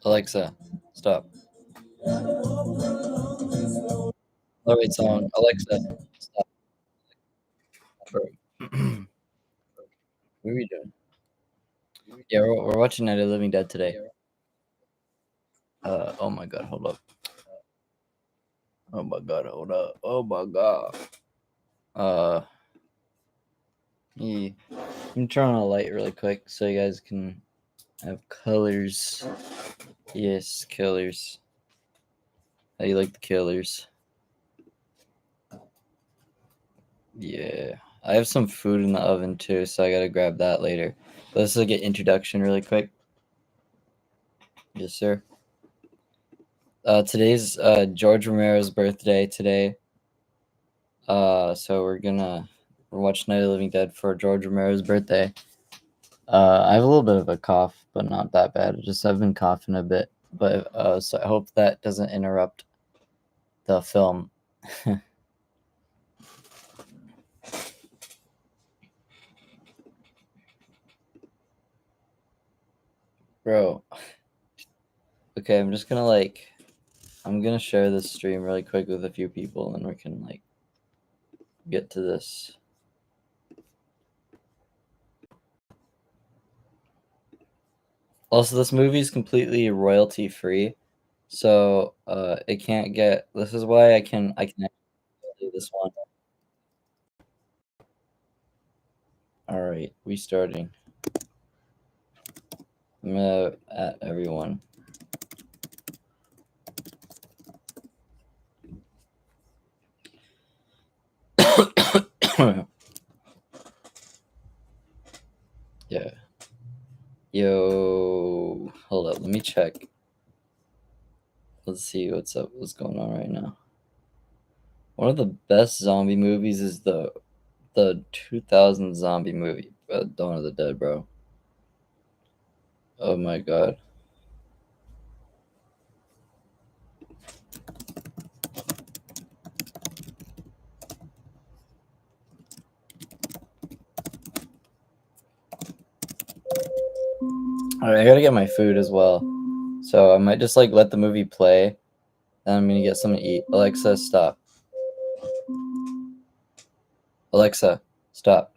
Alexa, stop. Oh wait, song. Alexa, stop. Bro. What are we doing? Yeah, we're watching Night of the Living Dead today. Oh my god, hold up. Oh my god, hold up. Oh my god. Yeah. Let me turn on a light really quick so you guys can have colors. Yes, colors. How you like the colors? Yeah. I have some food in the oven too, so I gotta grab that later. But let's look at introduction really quick. Yes, sir. Today's George Romero's birthday today. So we're watching Night of the Living Dead for George Romero's birthday. I have a little bit of a cough, but not that bad. Just I've been coughing a bit, but so I hope that doesn't interrupt the film. Bro. Okay, I'm gonna share this stream really quick with a few people, and we can get to this. Also, this movie is completely royalty free, so it can't get. This is why I can actually do this one. All right, we starting. I'm gonna at everyone. Yeah. Yo, hold up. Let me check. Let's see what's up. What's going on right now? One of the best zombie movies is the 2000 zombie movie, Dawn of the Dead, bro. Oh my god. All right, I gotta get my food as well, so I might just let the movie play. Then I'm gonna get something to eat. Alexa, stop. Alexa, stop.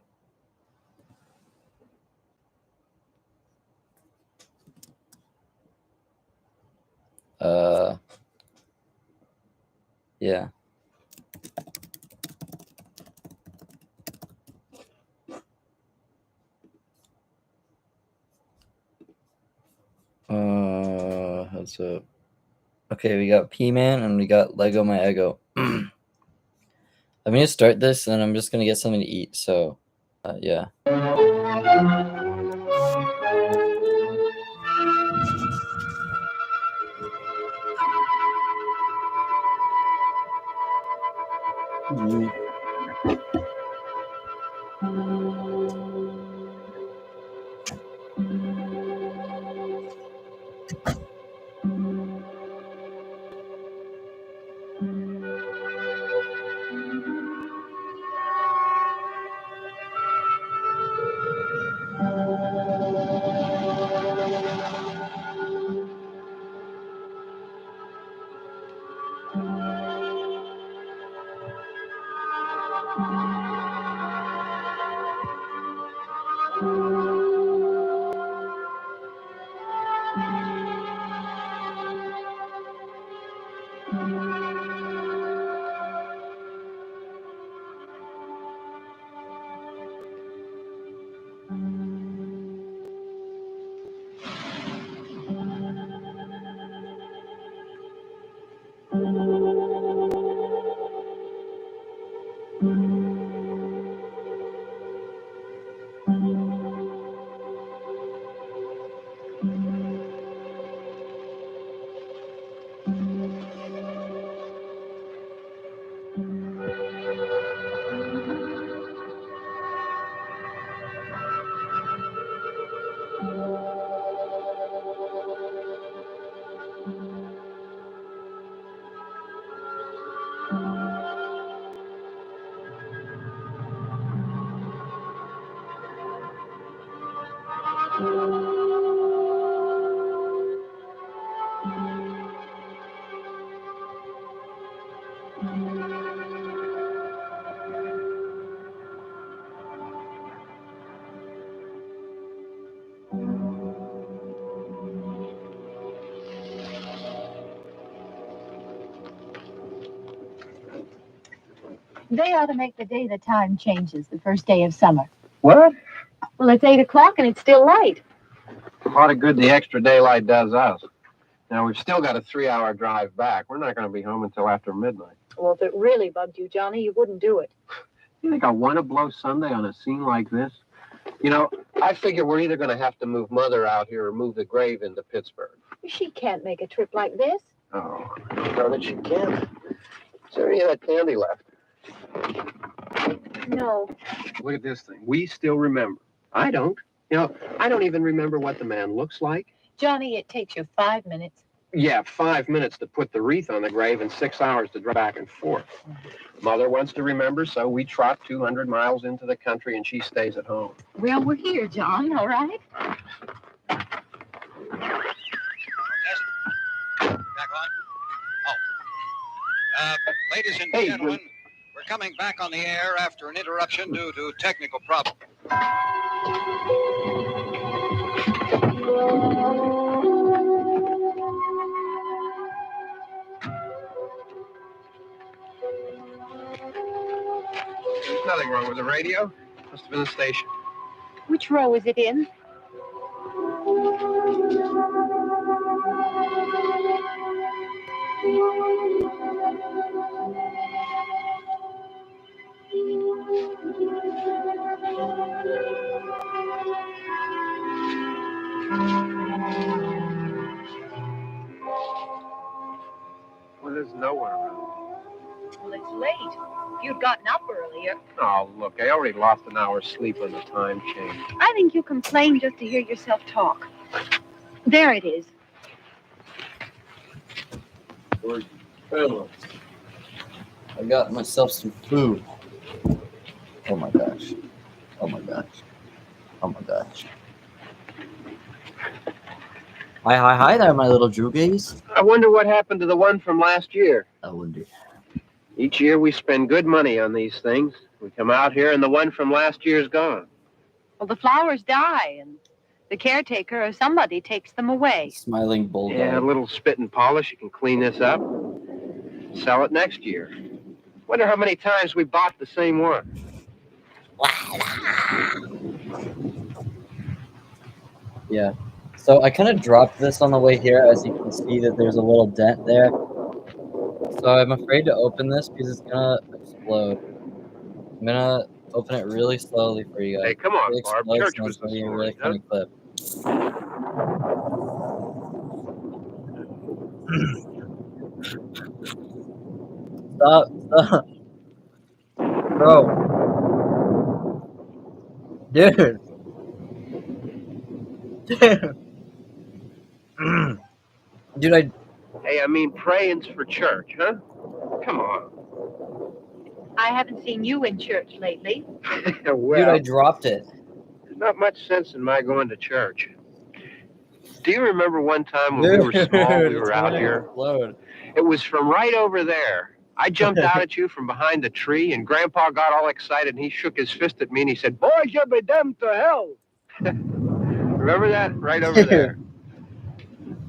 Uh, yeah. What's up? Okay, we got P-Man and we got Lego My Ego. I'm gonna start this and I'm just gonna get something to eat. So, yeah. They ought to make the day the time changes, the first day of summer. What? Well, it's 8 o'clock and it's still light. A lot of good the extra daylight does us. Now, we've still got a 3-hour drive back. We're not going to be home until after midnight. Well, if it really bugged you, Johnny, you wouldn't do it. You think I want to blow Sunday on a scene like this? You know, I figure we're either going to have to move Mother out here or move the grave into Pittsburgh. She can't make a trip like this. Oh, I don't know that she can. Is there any of that candy left? No. Look at this thing. We still remember. I don't. You know, I don't even remember what the man looks like. Johnny, it takes you 5 minutes. Yeah, 5 minutes to put the wreath on the grave and 6 hours to drive back and forth. Mother wants to remember, so we trot 200 miles into the country and she stays at home. Well, we're here, John, all right? Back on. Oh. Ladies and gentlemen, we're coming back on the air after an interruption due to technical problems. There's nothing wrong with the radio. Must have been the station. Which row is it in? Well, there's no one around. Well, it's late. If you'd gotten up earlier. Oh, look, I already lost an hour's sleep on the time change. I think you complain just to hear yourself talk. There it is. Fellas, I got myself some food. Oh my gosh. Oh my gosh. Oh my gosh. Hi there, my little droogies. I wonder what happened to the one from last year. I wonder. Each year we spend good money on these things. We come out here and the one from last year's gone. Well, the flowers die, and the caretaker or somebody takes them away. Smiling bulldog. Yeah, a little spit and polish. You can clean this up. Sell it next year. Wonder how many times we bought the same one. Yeah. So I kind of dropped this on the way here. As you can see that there's a little dent there. So I'm afraid to open this because it's gonna explode. I'm gonna open it really slowly for you guys. Hey, come on, It Barb. explodes Church and was it's gonna this be a morning, really funny clip. Stop. Bro. Dude. Dude, Hey, I mean, praying's for church, huh? Come on. I haven't seen you in church lately. Well, dude, I dropped it. there's not much sense in my going to church. Do you remember one time when we were small, we were out here? Explode. It was from right over there. I jumped out at you from behind the tree, and Grandpa got all excited, and he shook his fist at me, and he said, "Boys, you'll be damned to hell." Remember that? Right over there.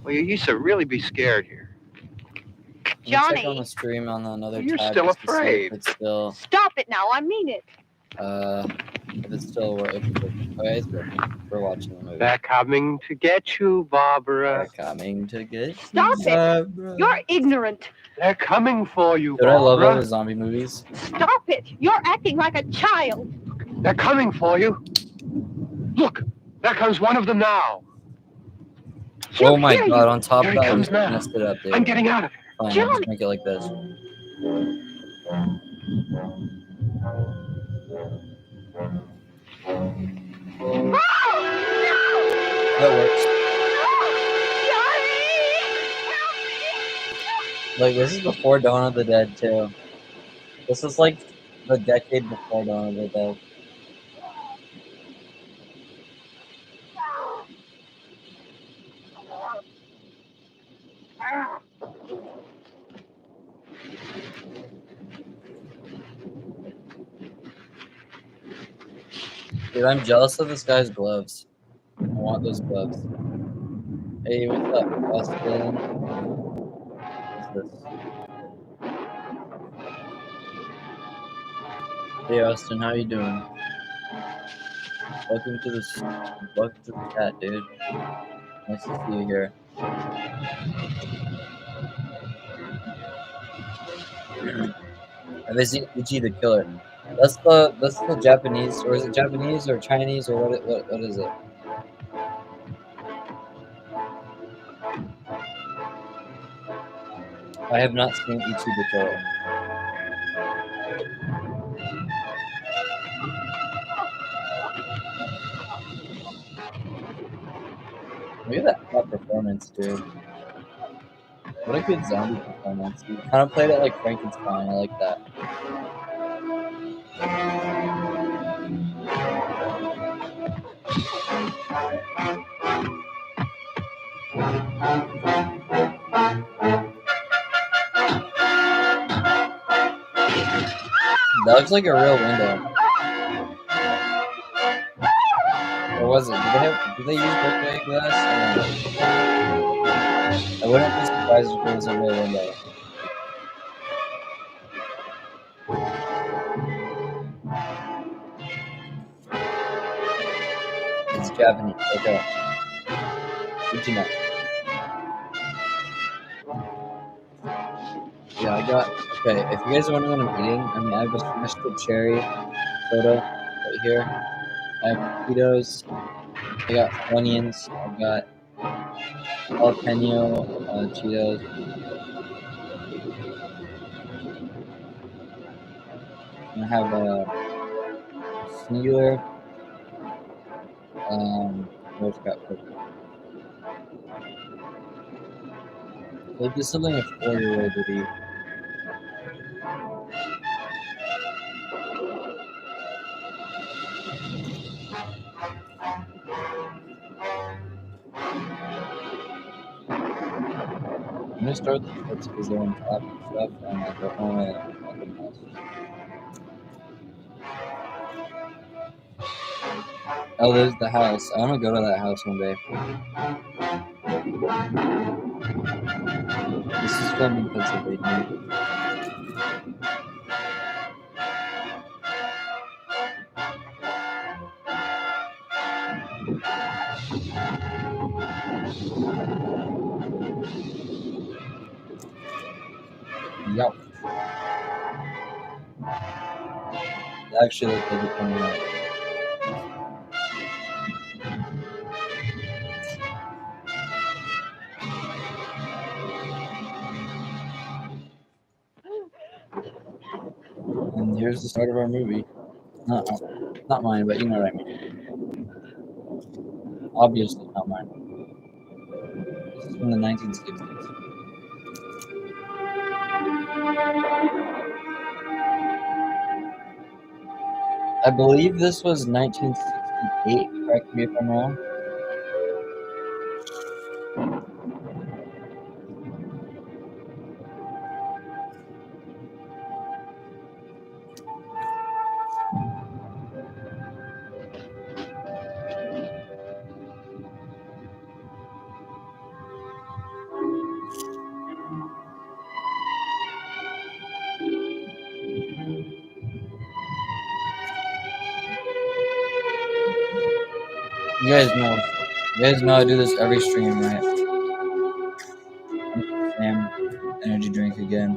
Well, you used to really be scared here. Johnny. Check on Johnny. the stream on another You're tab still just to see afraid. if it's still, Stop it now, I mean it. if it's still working. Okay, it's working. We're watching the movie. They're coming to get you, Barbara. They're coming to get Stop you, it. Barbara. You're ignorant. They're coming for you, Dude, I love all Barbara. the zombie movies. Stop it. You're acting like a child. They're coming for you. Look, there comes one of them now. Oh my god, on top Here of he that, we comes now. messed it up, dude. I'm getting out of here. Fine, I'll Johnny. just make it like this. That works. Like, this is before Dawn of the Dead, too. This is like the decade before Dawn of the Dead. Dude, I'm jealous of this guy's gloves. I want those gloves. Hey, what's up, Austin? What's this? Hey Austin, how you doing? Welcome to the chat, dude. Nice to see you here. I've seen Ichi the Killer. That's the Japanese, or is it Japanese or Chinese, or what is it? I have not seen Ichi the Killer. Look at that performance, dude. What a good zombie performance. He kind of played it like Frankenstein. I like that. That looks like a real window. Or was it? Did they use birthday glass? I don't know. I wouldn't be surprised if it was a real window. It's Japanese. Okay. Good to know. Yeah, I got. Okay, if you guys are wondering what I'm eating, I mean, I have a smashed up cherry soda right here. I have Cheetos. I got onions. I got jalapeno Cheetos. And I have a singular. What's got cookies? Like this is something a 4-year-old would eat. I'm gonna start the clips because they're on top and stuff, and I don't want to make a mess. Oh, there's the house. I want to go to that house one day. This is filmed in Pennsylvania. Yup. It actually looks like it's coming out. And here's the start of our movie. Not mine, but you know what I mean. Obviously not mine. This is from the 1960s. I believe this was 1968. Correct me if I'm wrong. You guys know I do this every stream, right? Sam, energy drink again.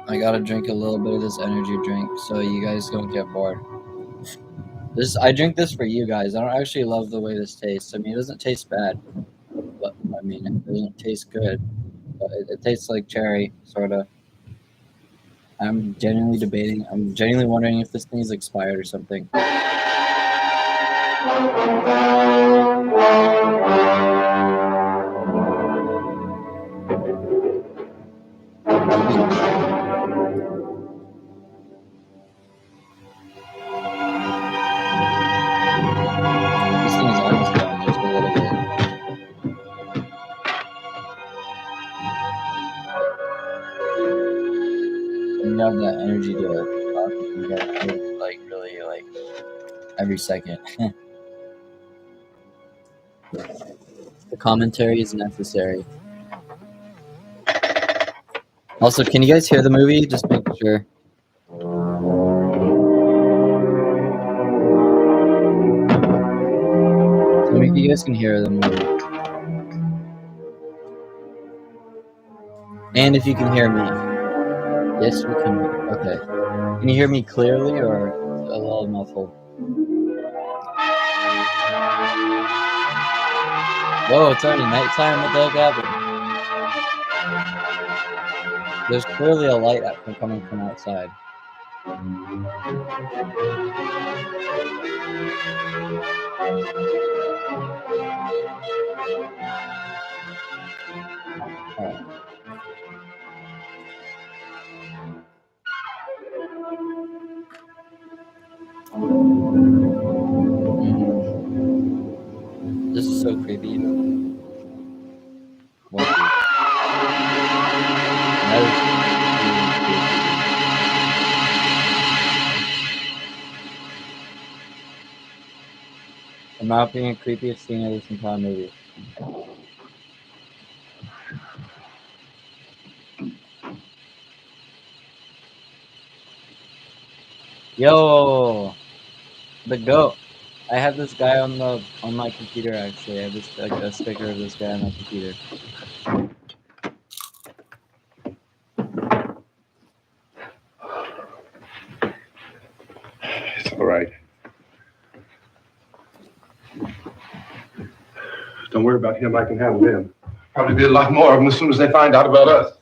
I gotta drink a little bit of this energy drink so you guys don't get bored. I drink this for you guys. I don't actually love the way this tastes. I mean, it doesn't taste bad, but I mean, it doesn't taste good. But it tastes like cherry, sort of. I'm genuinely wondering if this thing is expired or something. This thing is almost done. Just a little bit. And you have that energy to talk. You gotta do it, like really like every second. The commentary is necessary. Also, can you guys hear the movie? Just make Sure. Tell me if you guys can hear the movie. And if you can hear me. Yes, you can. Okay. Can you hear me clearly or a little muffled? Whoa, it's already nighttime. What the heck happened? There's clearly a light coming from outside. Alright. This is so creepy. What the? That is creepy. I'm not being the creepiest scene of this entire movie. Yo, the goat. I have this guy on my computer actually. I have this a sticker of this guy on my computer. It's all right. Don't worry about him. I can handle him. Probably be a lot more of them as soon as they find out about us.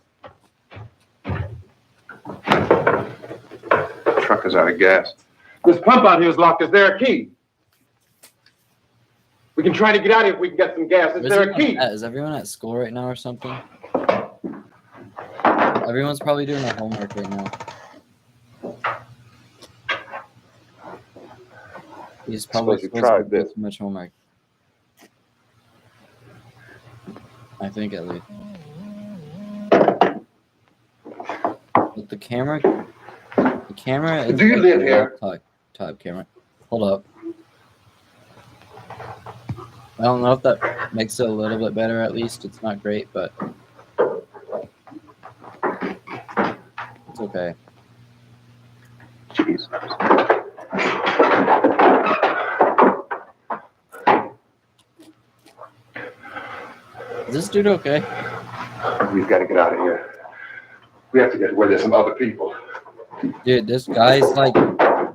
The truck is out of gas. This pump out here is locked. Is there a key? We can try to get out of here if we can get some gas. Is there a key? Is everyone at school right now or something? Everyone's probably doing their homework right now. He's probably supposed to do too much homework. I think at least. But the camera is Do you live here? Top camera. Hold up. I don't know if that makes it a little bit better. At least it's not great, but it's okay. Jesus. Is this dude okay? We've got to get out of here. We have to get where there's some other people. Dude, this guy's like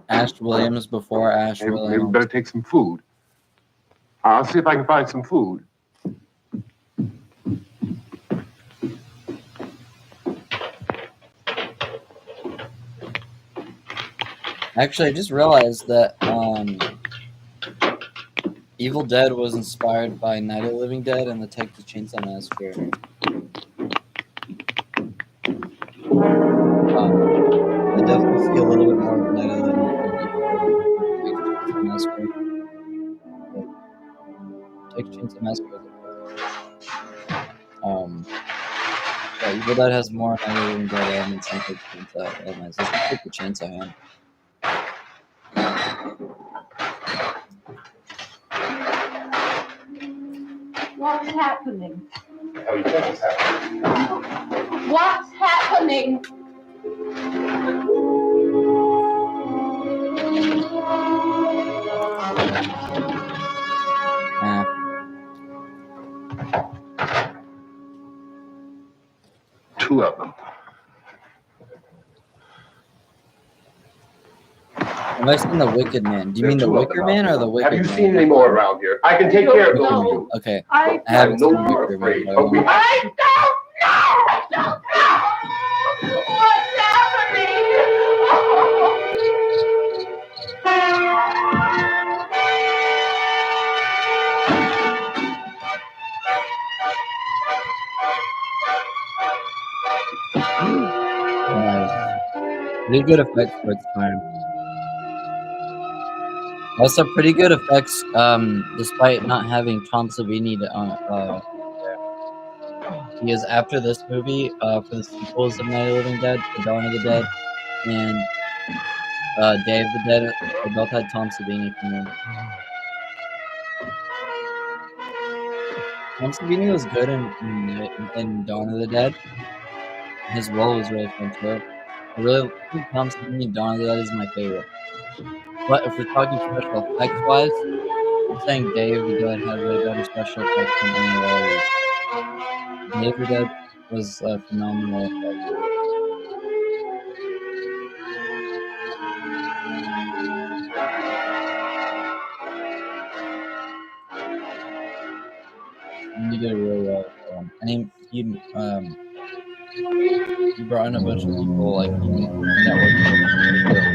Ash Williams before Ash Williams. Maybe we better take some food. I'll see if I can find some food. Actually, I just realized that Evil Dead was inspired by Night of the Living Dead and the Texas Chainsaw Massacre. I definitely see a little bit more of Night of the Living Dead than Evil Dead and Texas Chainsaw Massacre. Texas Chainsaw Massacre. Yeah, Evil Dead has more Night of the Living Dead elements than Texas Chainsaw elements. Let's take the chainsaw hand. What's happening? How do you think it's happening? What's happening? Two of them. Have I seen the Wicked Man? Do you mean the Wicker Man or the Wicked Man? Have you seen any more around here? I can take care of those of you. Okay. I haven't know seen the you're Wicker Man. afraid, but I but want- we don't know. What's happening? Nice. Pretty good effects for its time. Also, pretty good effects, despite not having Tom Savini there. Because after this movie, for the sequels of Night of the Living Dead, The Dawn of the Dead, and Day of the Dead, they both had Tom Savini come in. Tom Savini was good in Dawn of the Dead. His role was really fun too. really, Tom Savini, Dawn of the Dead is my favorite. But if we're talking special effects wise, I'm saying Day of the Dead had way better special effects than any of the others. Day of the Dead was a phenomenal effect movie. And he did it really well with that one. And he brought in a bunch of people like that worked with him to do it.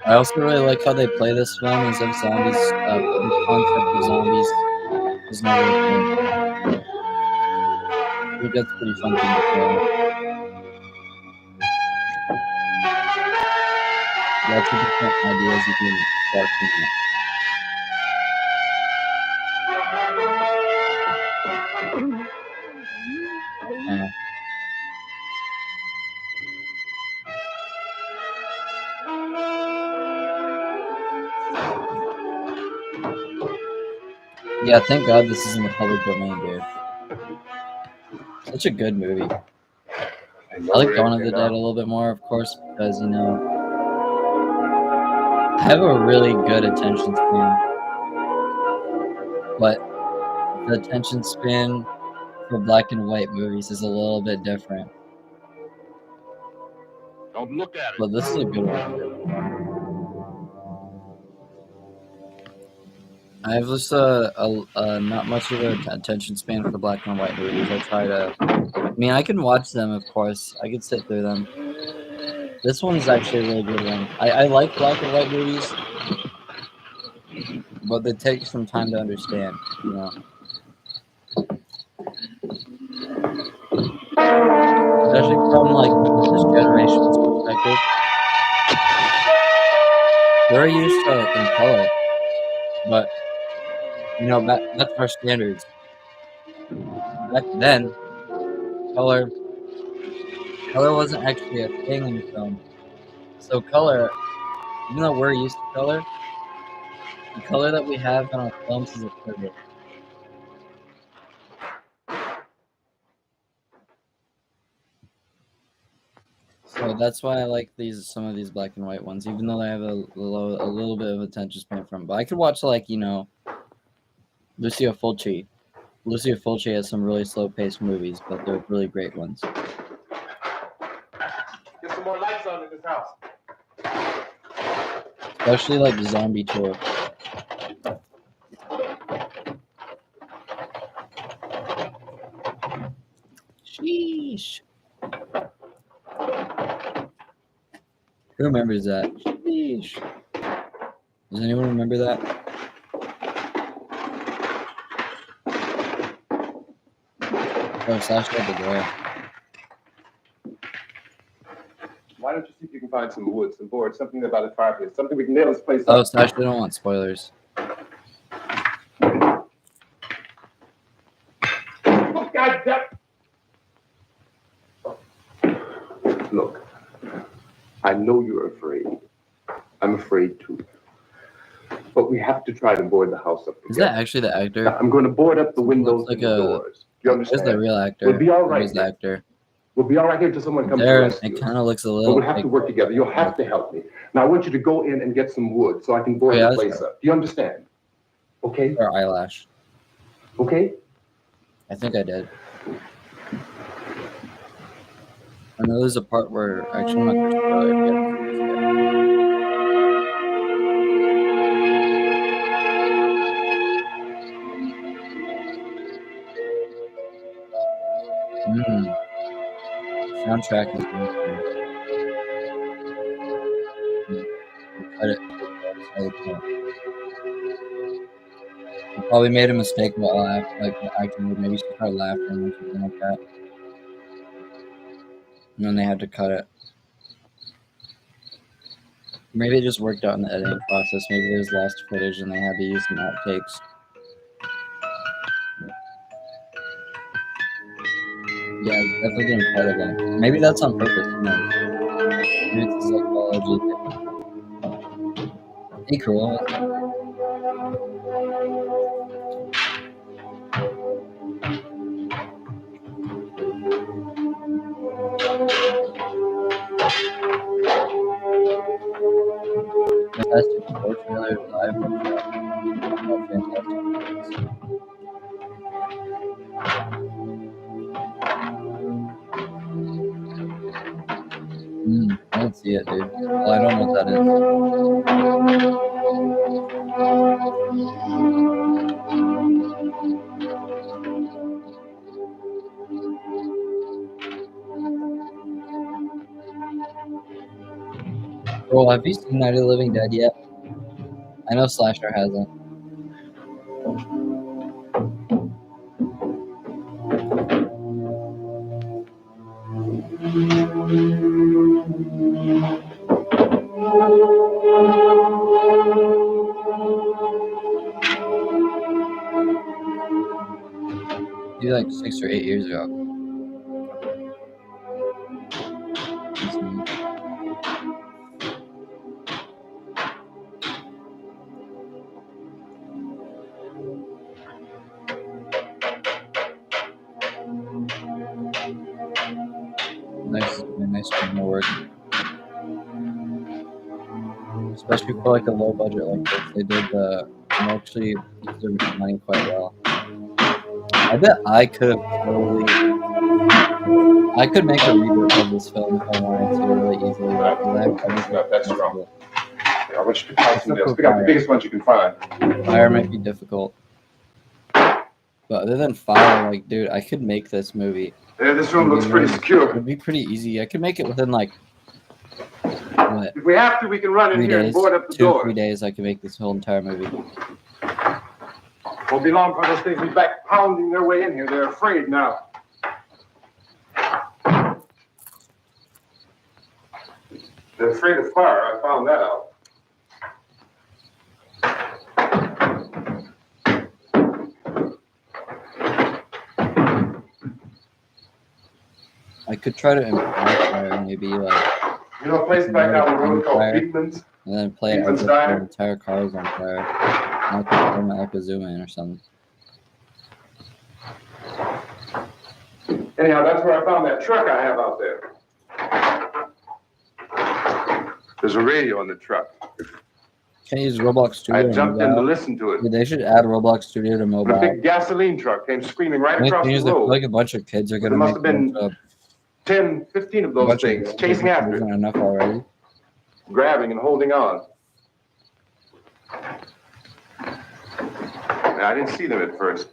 I also really like how they play this film as if zombies, the concept of zombies is never a thing. I think that's a pretty fun thing to play. Lots of different ideas you can start from it. Yeah, thank God this is in the public domain, dude. Such a good movie. I like Dawn of the Dead a little bit more, of course, because, I have a really good attention span. But the attention span for black and white movies is a little bit different. Don't look at it. But this is a good one, too. I have just not much of an attention span for black and white movies. I can watch them, of course. I can sit through them. This one is actually a really good one. I like black and white movies, but they take some time to understand, Especially from, this generation's perspective. We're used to it in color, but, that's our standards. Back then, color wasn't actually a thing in film. So color, even though we're used to color, the color that we have in our films is a privilege. So that's why I like some of these black and white ones, even though they have a little bit of attention span from. But I could watch Lucio Fulci. Lucio Fulci has some really slow-paced movies, but they're really great ones. Get some more lights on in this house. Especially the Zombie Tour. Sheesh. Who remembers that? Sheesh. Does anyone remember that? Oh, Sasha at the door. Why don't you see if you can find some wood, some board, something about the fireplace, something we can nail this place Oh, up. Sasha, I don't want spoilers. Look, I know you're afraid. I'm afraid too. But we have to try to board the house up together. Is that actually the actor? Now, I'm going to board up the windows and the doors. You understand? Where's the real actor? We'll be all right. Where's the actor? We'll be all right here until someone comes to There, rescue it us. kind of looks a But little. we'll have to work together. You'll have to help me. Now, I want you to go in and get some wood so I can board the place up. Do you understand? Okay? Or eyelash. Okay? I think I did. I know there's a part where actually I'm not going to spoil it yet. Soundtrack is amazing. Cut it. I probably made a mistake while acting. Maybe she started laughing or something like that. And then they had to cut it. Maybe it just worked out in the editing process. Maybe there's lost footage and they had to use some outtakes. Yeah, it's definitely gonna try to like. Maybe that's on purpose. Who knows? Maybe it's a psychology thing. Hey, cool. Fantastic Four trailer live. Oh, Fantastic Four. I don't see it, dude. Well, I don't know what that is. Bro, have you seen Night of the Living Dead yet? I know Slasher hasn't. Maybe like 6 or 8 years ago. Nice camera work. Especially for like a low budget like this. They actually used their money quite well. I bet I could make a reboot of this film if I wanted to really easily. That's strong. I want you to count some nails. Pick out the biggest ones you can find. Fire might be difficult. But other than fire, like, dude, I could make this movie. Yeah, this room looks pretty secure. It'd be pretty easy. I could make it within like what? If we have to, we can run in here and board up the doors. 2-3 days, I can make this whole entire movie. Won't be long for those things be back pounding their way in here. They're afraid now. They're afraid of fire. I found that out. I could try to imply fire, maybe like. You know a place back down the road called Beekman's? And then play it as if the entire car is on fire. And I could zoom in or something. Anyhow, that's where I found that truck I have out there. There's a radio on the truck. Can't use Roblox Studio. I jumped in to listen to it. Dude, they should add Roblox Studio to mobile. A big gasoline truck came screaming right across the road. Like a bunch of kids are gonna. There must have been 10, 15 of those things chasing after it. Isn't enough already? Grabbing and holding on. I didn't see them at first.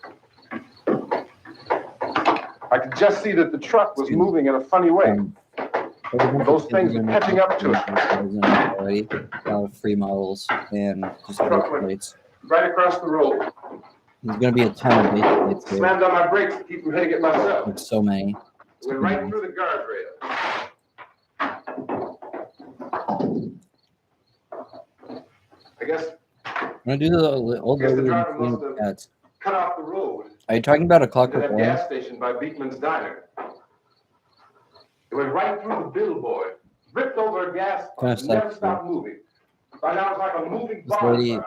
I could just see that the truck was moving in a funny way. Those things are catching up to it. Already, free models and just plates. Right across the road. There's gonna be a ton of base plates here. Slammed on my brakes to keep from hitting it myself. Like so many. Went right through the guardrail. I guess. I'm gonna do the old lady and cats. Cut off the road. Are you talking about a Clockwork Orange? Gas station by Beekman's Diner. It went right through the billboard, ripped over a gas pump, and never stopped moving. By now it's like a moving bonfire.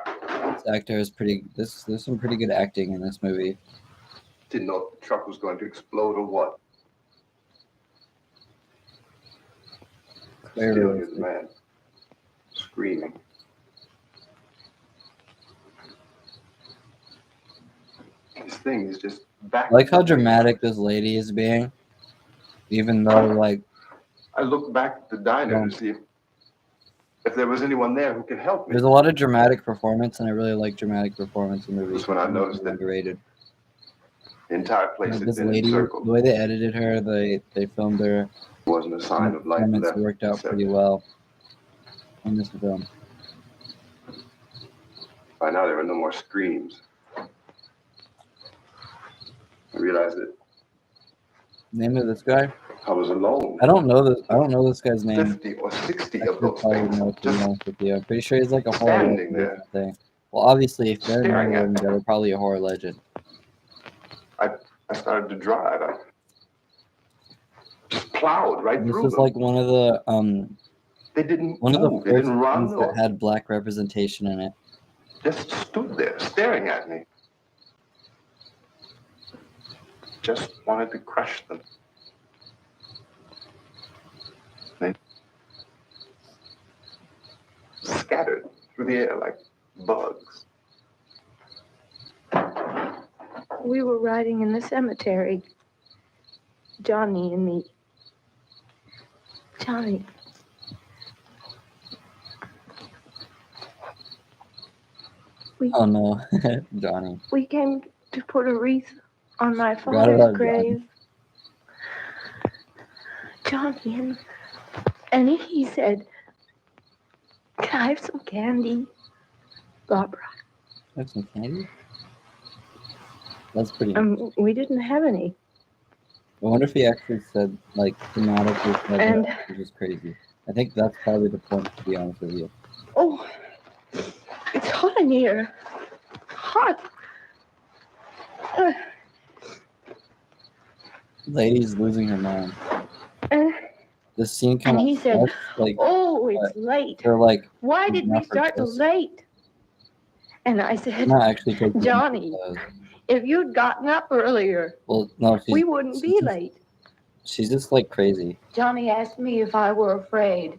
This actor is pretty. There's some pretty good acting in this movie. Didn't know if the truck was going to explode or what. Still his man, screaming. This thing is just back. I like how dramatic this lady is being, even though like. I looked back at the diner to see if there was anyone there who could help me. There's a lot of dramatic performance, and I really like dramatic performance in movies. That's when I noticed that underrated. The entire place had this been lady, encircled. The way they edited her, they filmed her. Wasn't a sign of life left. It worked out pretty well in this film. By now there were no more screams. I realized it. Name of this guy? I was alone. I don't know this guy's name. 50 or 60 of those things. I'm pretty sure he's like a horror legend thing. Well, obviously, if they're probably a horror legend. I started to drive. plowed right This through was them. like one of the They didn't one of the move. They first didn't run things that or had black representation in it. just stood there staring at me. Just wanted to crush them. They scattered through the air like bugs. We were riding in the cemetery, Johnny and me. Johnny. Oh no, Johnny. We came to put a wreath on my Forgot father's about grave. Johnny, and he said, "Can I have some candy?" Barbara. Have some candy? That's pretty. We didn't have any. I wonder if he actually said, like, thematically said And- that, which is crazy. I think that's probably the point, to be honest with you. Oh, it's hot in here. Hot. Lady's losing her mind. Uh, This scene kind and of he said, like "Oh, it's late. they're like Why did we not start so purchased. late?" And I they're said, not actually taking "Johnny, if you'd gotten up earlier, well, no, we wouldn't be late." She's just like crazy. Johnny asked me if I were afraid.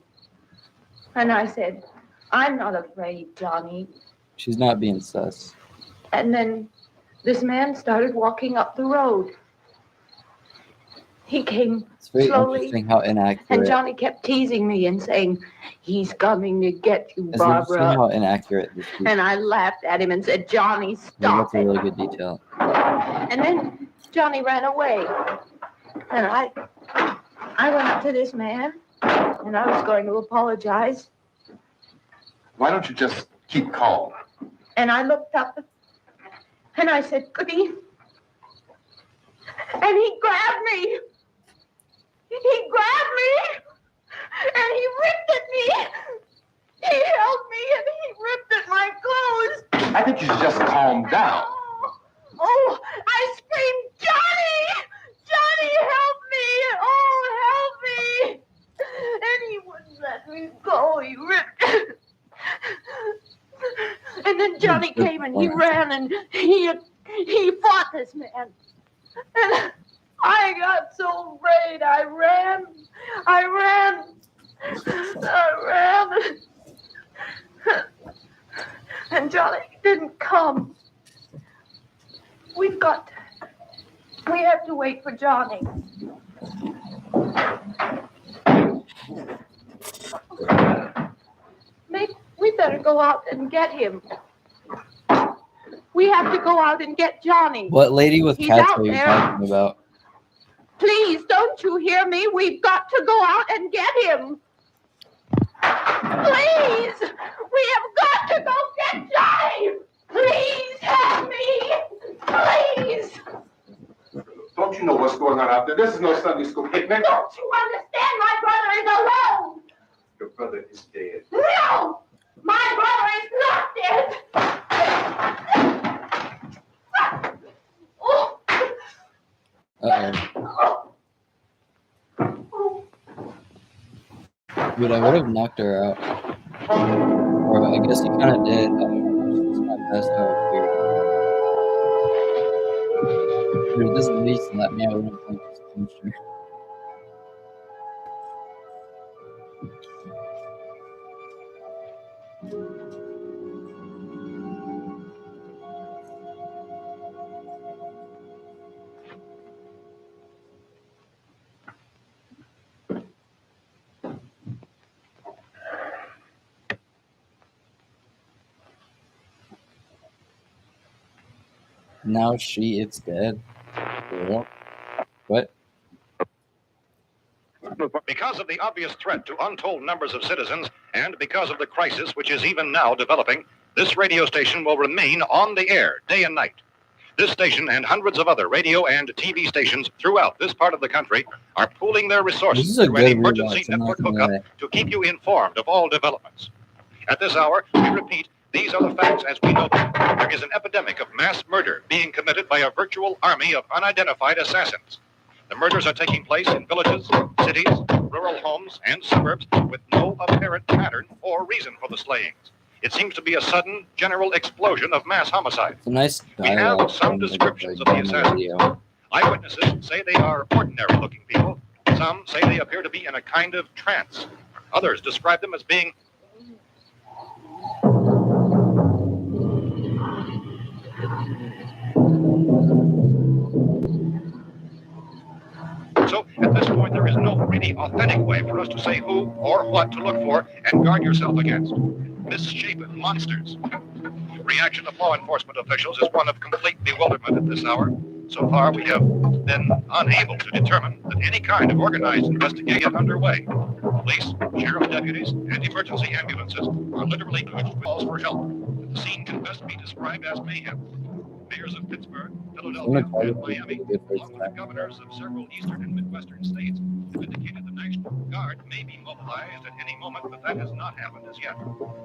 And I said, "I'm not afraid, Johnny." She's not being sus. And then this man started walking up the road. He came It's very slowly, interesting how inaccurate. and Johnny kept teasing me and saying, "He's coming to get you, It's interesting Barbara." how inaccurate this is. And I laughed at him and said, "Johnny, I think stop that's a it." really good detail. And then Johnny ran away. And I went up to this man, and I was going to apologize. Why don't you just keep calm? And I looked up, and I said, "Goody." And he grabbed me. He grabbed me, and he ripped at me. He held me, and he ripped at my clothes. I think you should just calm down. Oh, I screamed, "Johnny! Johnny, help me! Oh, help me!" And he wouldn't let me go. He ripped. And then Johnny came and he ran and he fought this man. And I got so afraid. I ran. And Johnny didn't come. We have to wait for Johnny. Maybe we better go out and get him. We have to go out and get Johnny. What lady with He's cats out are you there. talking about? Please, don't you hear me? We've got to go out and get him. Please, we have got to go get Johnny. Please help me. Please. Don't you know what's going on out there? This is no Sunday school picnic. Don't you understand? My brother is alone. Your brother is dead. No, my brother is not dead. Oh. Dude, I would have knocked her out. Or I guess you kind of did. It's not best how it appeared. Dude, this lady slapped me. I would have just punched her. Now it's dead. What? Because of the obvious threat to untold numbers of citizens and because of the crisis which is even now developing, this radio station will remain on the air day and night. This station and hundreds of other radio and TV stations throughout this part of the country are pooling their resources This is a through an good emergency rewatch, I'm not network gonna hookup lie. to keep you informed of all developments. At this hour, we repeat, these are the facts as we know them. There is an epidemic of mass murder being committed by a virtual army of unidentified assassins. The murders are taking place in villages, cities, rural homes, and suburbs with no apparent pattern or reason for the slayings. It seems to be a sudden, general explosion of mass homicide. It's a nice We have dialogue some from descriptions the of the on the assassins. radio. Eyewitnesses say they are ordinary-looking people. Some say they appear to be in a kind of trance. Others describe them as being So, at this point, there is no really authentic way for us to say who or what to look for and guard yourself against. Misshapen monsters. Reaction of law enforcement officials is one of complete bewilderment at this hour. So far, we have been unable to determine that any kind of organized investigation is underway. Police, sheriff deputies, and emergency ambulances are literally urged with calls for help. The scene can best be described as mayhem. Mayors of Pittsburgh, Philadelphia, and Miami, along with the governors of several eastern and midwestern states, have indicated the National Guard may be mobilized at any moment, but that has not happened as yet.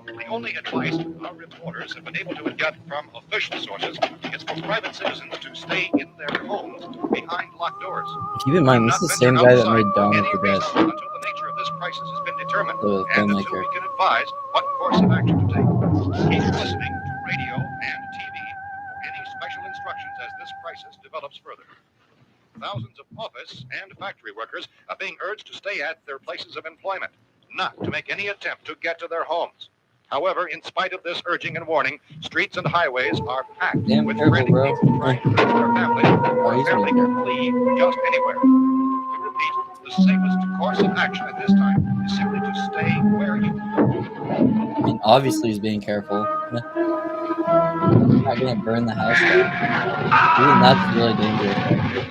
The only advice our reporters have been able to get from official sources is for private citizens to stay in their homes behind locked doors. Keep in mind, this is the same guy that made Dawn of the Dead. Until the nature of this crisis has been determined, The and until filmmaker. we can advise what course of action to take. Keep listening to radio and TV. Any special instructions as this crisis develops further. Thousands of office and factory workers are being urged to stay at their places of employment, not to make any attempt to get to their homes. However, in spite of this urging and warning, streets and highways are packed Damn with careful, frantic bro. people trying to reach their families or he's apparently making can flee just anywhere. We repeat, the safest course of action at this time is simply to stay where you I mean, obviously he's being careful. He's not gonna burn the house down. Even that's really dangerous, actually.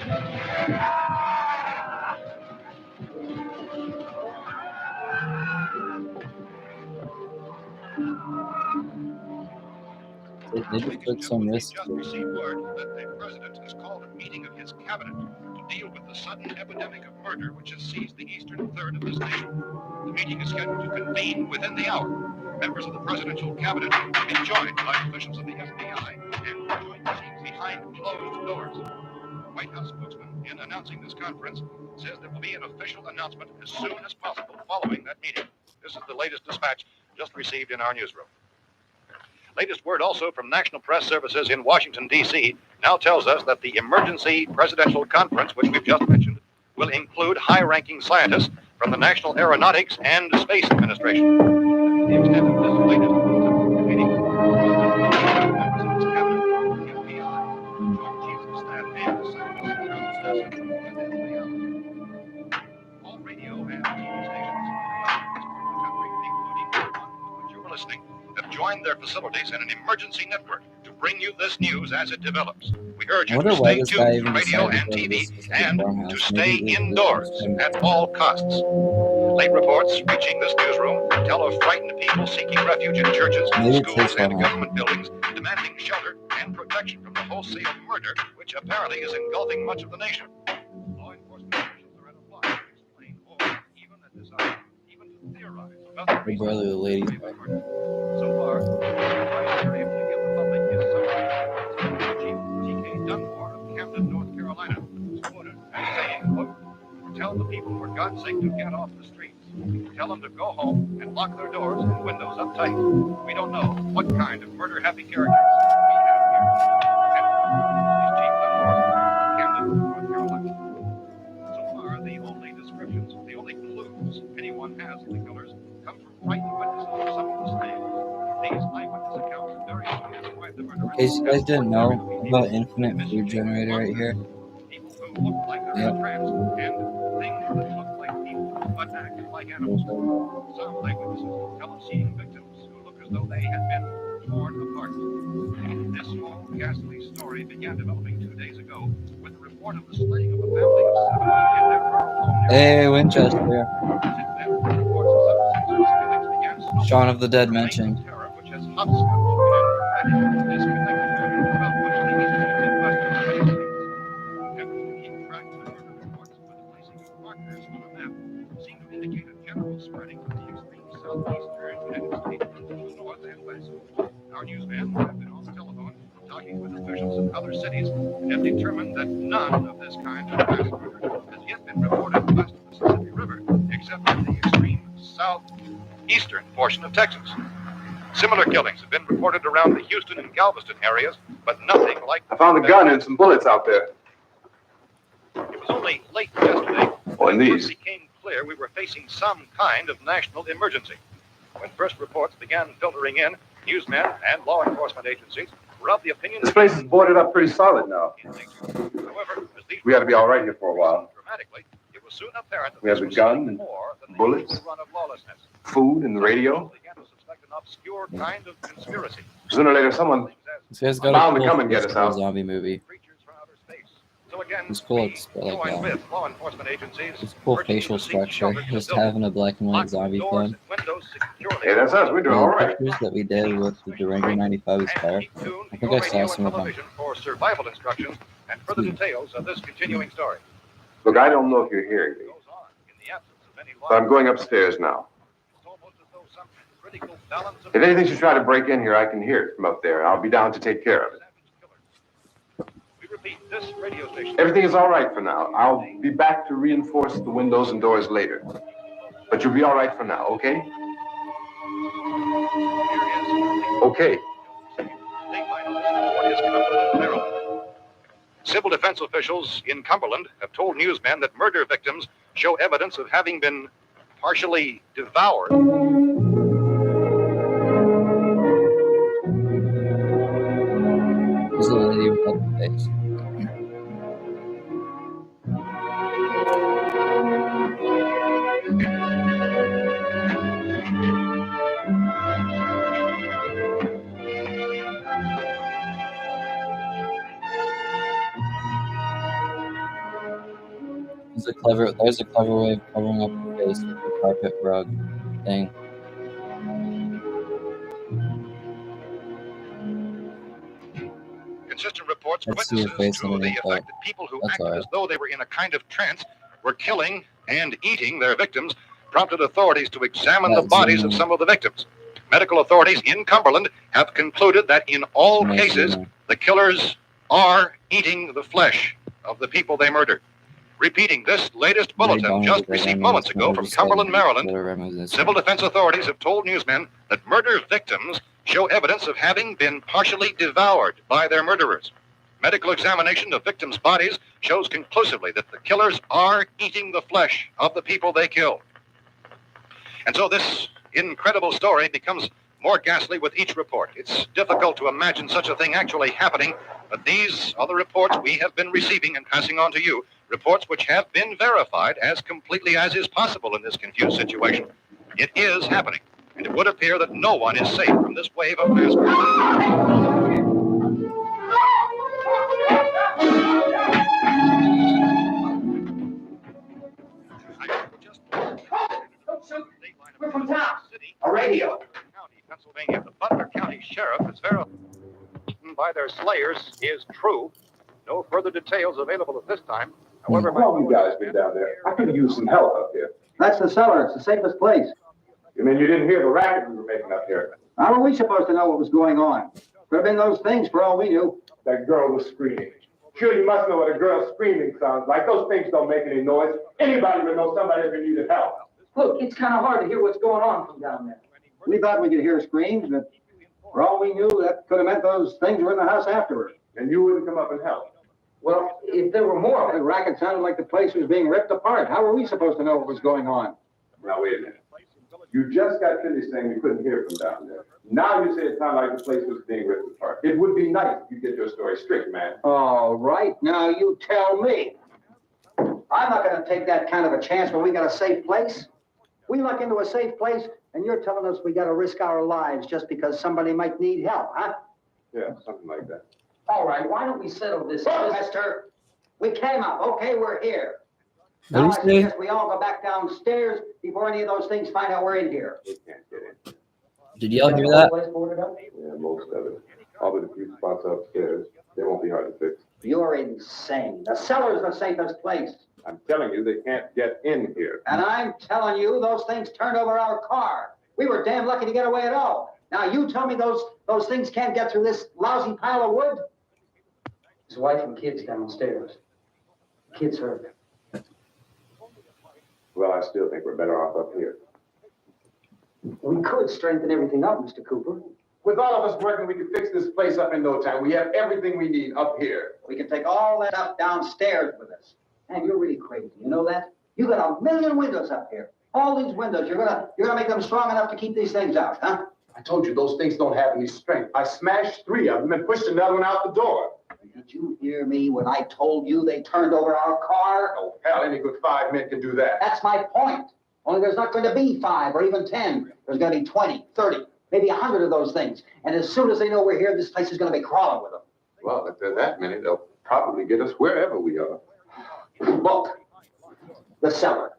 They just took some risks just here. received word that the president has called a meeting of his cabinet to deal with the sudden epidemic of murder which has seized the eastern third of this nation. The meeting is scheduled to convene within the hour. Members of the presidential cabinet will be joined by officials of the FBI and join meetings behind closed doors. The White House spokesman, in announcing this conference, says there will be an official announcement as soon as possible following that meeting. This is the latest dispatch just received in our newsroom. Latest word also from National Press Services in Washington, D.C. now tells us that the emergency presidential conference, which we've just mentioned, will include high-ranking scientists from the National Aeronautics and Space Administration. The extent of this latest meeting, members of its cabinet, the FBI, Joint Chiefs of Staff, naval scientists, all radio and TV stations around the country, including the one to which you are listening, have joined their facilities in an emergency network to bring you this news as it develops. We urge you to stay tuned to radio and TV and to stay indoors at all costs. Late reports reaching this newsroom tell of frightened people seeking refuge in churches, schools, and government buildings, demanding shelter and protection from the wholesale murder which apparently is engulfing much of the nation. Law enforcement officials are at a loss to explain or even at this hour, even to theorize about the reasons Brother, the ladies. so far, the advice we're able to give the public is summary. Chief T.K. Dunmore of Camden, North Carolina, was quoted as saying, quote, "Tell the people, for God's sake, to get off the streets. Tell them to go home and lock their doors and windows up tight. We don't know what kind of murder-happy characters we have here." And Chief Dunmore of Camden, North Carolina. So far, the only descriptions, the only clues anyone has of the killers come from frightened witnesses of some of the slaves. These eyewitness accounts very soon describe the murderers. In case you guys didn't know about Infinite Food Generator right here. People who look like they're in a trance and things that look like people but act like animals. Some eyewitnesses tell of seeing victims who look as though they had been torn apart. This whole ghastly story began developing 2 days ago with the report of the slaying of a family of 7 in their rural home. Hey, Winchester. Shaun of the Dead mentioned. Our newsmen have been on the telephone talking with officials in other cities and have determined that none of this kind of mass murder southeastern portion of Texas. Similar killings have been reported around the Houston and Galveston areas, but nothing like... I found a gun and some bullets out there. It was only late yesterday and when it these. became clear we were facing some kind of national emergency. When first reports began filtering in, newsmen and law enforcement agencies were of the opinion... This place is boarded up pretty solid now. However, as these We ought to be all right here for a while. dramatically, it was soon apparent that We have this the was gun something and more than the bullets. usual run of lawlessness. Food and the radio. Began to suspect an obscure kind of conspiracy. Sooner or later, someone This guy's got bound a to cool come and get face us for a out. zombie movie. Creatures from outer space. So again, His cool we looks like joined that. with law enforcement agencies, His cool urging facial them to seek structure, shelter in the just building. having a black and white Lock zombie doors thing. and windows securely. Hey, that's us. We're doing all The right. pictures that we did with the Durango 95 is fire. And keep tuned I to think your I saw radio some and of them. television for survival instructions and further details of this continuing story. Look, I don't know if you're hearing me, Goes on in the absence of any law. but I'm going upstairs now. It's almost as though some critical balance of If anything should try to break in here, I can hear it from up there. I'll be down to take care of it. We repeat, this radio station. Everything is all right for now. I'll be back to reinforce the windows and doors later. But you'll be all right for now, okay? Okay. Civil defense officials in Cumberland have told newsmen that murder victims show evidence of having been partially devoured. There's a lady without the face. There's a clever way of covering up your face with the carpet rug thing. Consistent reports of Let's see your witnesses face to the underneath effect that. that people who That's acted alright. as though they were in a kind of trance were killing and eating their victims prompted authorities to examine the That's bodies of zoom. some of the victims. Medical authorities in Cumberland have concluded that in all Nice cases, zoom. the killers are eating the flesh of the people they murdered. Repeating this latest bulletin just received moments ago from Cumberland, Maryland, civil defense authorities have told newsmen that murder victims show evidence of having been partially devoured by their murderers. Medical examination of victims' bodies shows conclusively that the killers are eating the flesh of the people they killed. And so this incredible story becomes more ghastly with each report. It's difficult to imagine such a thing actually happening, but these are the reports we have been receiving and passing on to you, reports which have been verified as completely as is possible in this confused situation. It is happening, and it would appear that no one is safe from this wave of mass murder. We're from town. A radio. County, Pennsylvania. The Butler County Sheriff has verified by their slayers is true. No further details available at this time. However, How long you guys been down there? I could use some help up here. That's the cellar. It's the safest place. You mean you didn't hear the racket we were making up here? How were we supposed to know what was going on? Could have been those things for all we knew. That girl was screaming. Sure, you must know what a girl screaming sounds like. Those things don't make any noise. Anybody would know somebody ever needed help. Look, it's kind of hard to hear what's going on from down there. We thought we could hear screams, but for all we knew, that could have meant those things were in the house afterward. And you wouldn't come up and help. Well, if there were more, the racket sounded like the place was being ripped apart. How were we supposed to know what was going on? Now, wait a minute. You just got finished saying you couldn't hear from down there. Now you say it sounded like the place was being ripped apart. It would be nice if you get your story straight, man. All right, now you tell me. I'm not going to take that kind of a chance when we got a safe place. We luck into a safe place, and you're telling us we got to risk our lives just because somebody might need help, huh? Yeah, something like that. All right, why don't we settle this? Look, mister, we came up. Okay, we're here. What Now do I you say? suggest we all go back downstairs before any of those things find out we're in here. We can't get in. Did y'all hear that? Place boarded up? Yeah, most of it. All but a few spots upstairs. They won't be hard to fix. You're insane. The cellar's the safest place. I'm telling you, they can't get in here. And I'm telling you, those things turned over our car. We were damn lucky to get away at all. Now you tell me those things can't get through this lousy pile of wood? His wife and kids downstairs. Kids hurt. Well, I still think we're better off up here. We could strengthen everything up, Mr. Cooper. With all of us working, we can fix this place up in no time. We have everything we need up here. We can take all that up downstairs with us. Man, you're really crazy. You know that? You got 1,000,000 windows up here. All these windows, you're gonna make them strong enough to keep these things out, huh? I told you those things don't have any strength. I smashed 3 of them and pushed another one out the door. Did you hear me when I told you they turned over our car? Oh, hell, any good 5 men can do that. That's my point. Only there's not going to be 5 or even 10. There's going to be 20, 30, maybe 100 of those things. And as soon as they know we're here, this place is going to be crawling with them. Well, if there are that many, they'll probably get us wherever we are. Look, the cellar.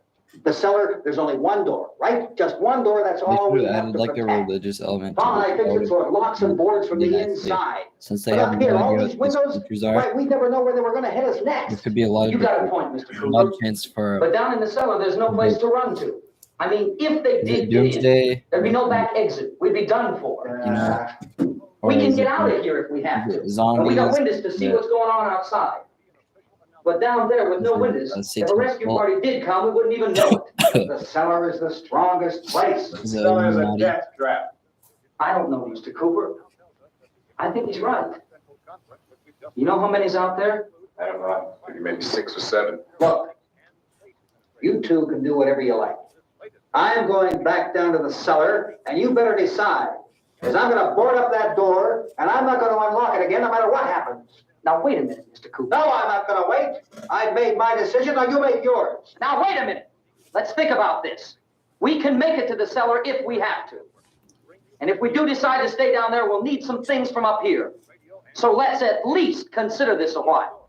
The cellar, there's only one door, right? Just one door, that's all we have to like protect. a religious element. Tom and I fixed it so it locks and boards from the inside. Since they But have up here, no all idea these what these windows, creatures are, right, we never know where they were going to hit us there next. could be a lot You of got a point, Mr. lot Cooper. chance for But down in the cellar, there's no place to run to. I mean, if they is it did get in, doomsday, there'd be no back exit. We'd be done for. you know, or We can is get it out of here if we have to. And zombies? we got windows to see Yeah. what's going on outside. But down there with no Is it windows, a if a satanic rescue cult? party did come, we wouldn't even know it. The cellar is the strongest place. The Is it cellar is a Illuminati? death trap. I don't know, Mr. Cooper. I think he's right. You know how many's out there? I don't know, maybe 6 or 7. Look, you two can do whatever you like. I'm going back down to the cellar, and you better decide. Because I'm going to board up that door, and I'm not going to unlock it again no matter what happens. Now, wait a minute, Mr. Cooper. No, I'm not going to wait. I've made my decision, now you make yours. Now, wait a minute. Let's think about this. We can make it to the cellar if we have to. And if we do decide to stay down there, we'll need some things from up here. So let's at least consider this a while.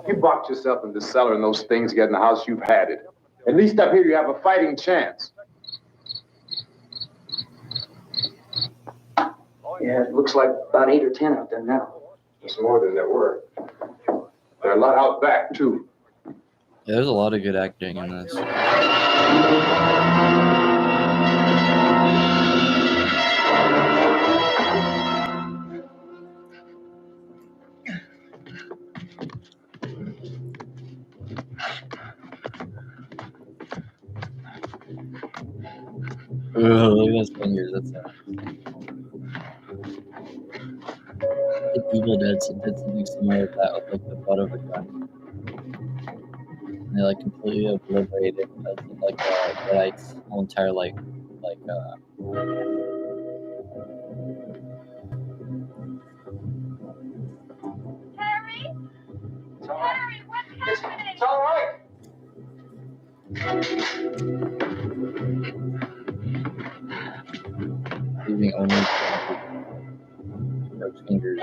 You box yourself in the cellar and those things get in the house, you've had it. At least up here you have a fighting chance. Yeah, it looks like about 8 or 10 out there now. It's more than there were. There are a lot out back, too. Yeah, there's a lot of good acting in this. Ugh, look at those fingers. That's I think Evil Dead did something similar with that with like the butt of a gun. And they like completely obliterated like Deadite's whole entire Harry? Harry, what's happening? It's all right. leaving only those fingers.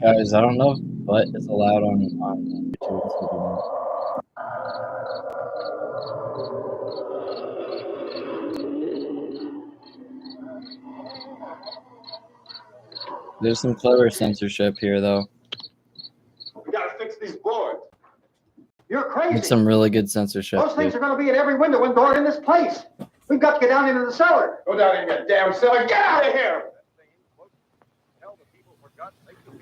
Guys, I don't know, but it's allowed on YouTube. So there's some clever censorship here, though. We gotta fix these boards. You're crazy. It's some really good censorship. Those things Dude. are going to be in every window and door in this place. We've got to get down into the cellar. Go down in that damn cellar. Get out of here!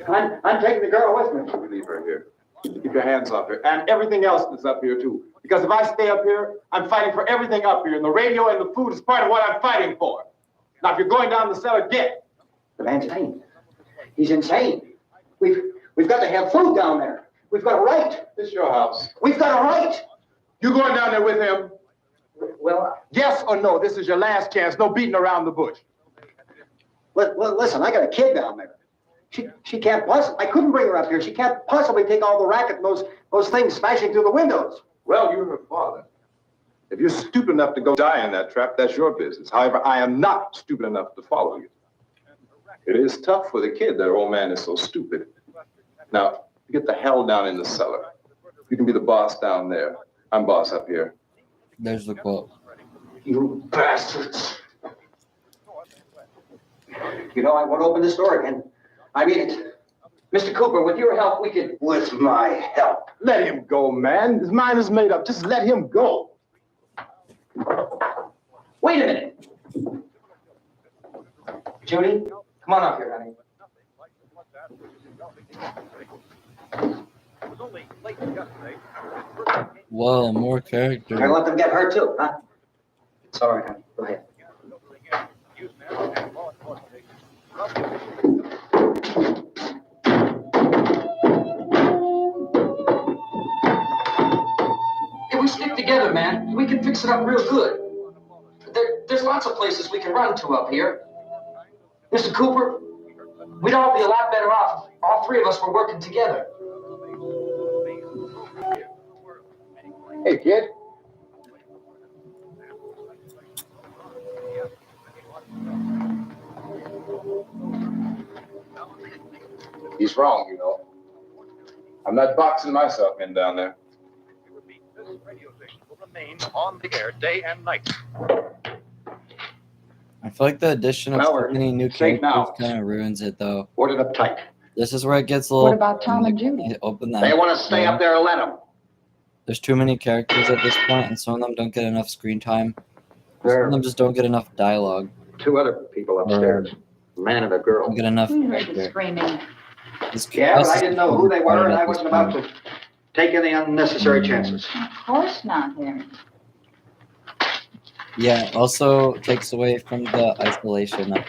I'm taking the girl with me. Leave her here. Keep your hands off her. And everything else that's up here, too. Because if I stay up here, I'm fighting for everything up here. And the radio and the food is part of what I'm fighting for. Now, if you're going down the cellar, get. The man's insane. He's insane. We've got to have food down there. We've got a right. This is your house. We've got a right. You going down there with him? Well, Yes or no? This is your last chance. No beating around the bush. listen, I got a kid down there. She can't possibly, I couldn't bring her up here. She can't possibly take all the racket and those things smashing through the windows. Well, you're her father. If you're stupid enough to go die in that trap, that's your business. However, I am not stupid enough to follow you. It is tough for the kid that her old man is so stupid. Now, get the hell down in the cellar. You can be the boss down there. I'm boss up here. There's the quote. You bastards. You know, I won't open this door again. I mean it. Mr. Cooper, with your help, we could... With my help? Let him go, man. His mind is made up. Just let him go. Wait a minute. Judy, come on up here, honey. Whoa, more character. You're gonna let them get hurt too, huh? It's all right, honey. Go ahead. If we stick together, man, we can fix it up real good. There's lots of places we can run to up here. Mr. Cooper, we'd all be a lot better off if all three of us were working together. Hey, kid. He's wrong, you know. I'm not boxing myself in down there. This radio station will remain on the air day and night. I feel like the addition of Well, so we're many new safe characters now. kind of ruins it, though. Board it up tight. This is where it gets a little. What about Tom and Judy? Open that. They want to stay up there, let them. There's too many characters at this point, and some of them don't get enough screen time. Some There of them just don't get enough dialogue. are two other people upstairs, a man and a girl. Don't get enough. We heard the character. screaming. This Yeah, but house I is didn't know who they were, crowded and at I this wasn't about point. to take any unnecessary chances. Of course not, Harry. Yeah, also takes away from the isolation of,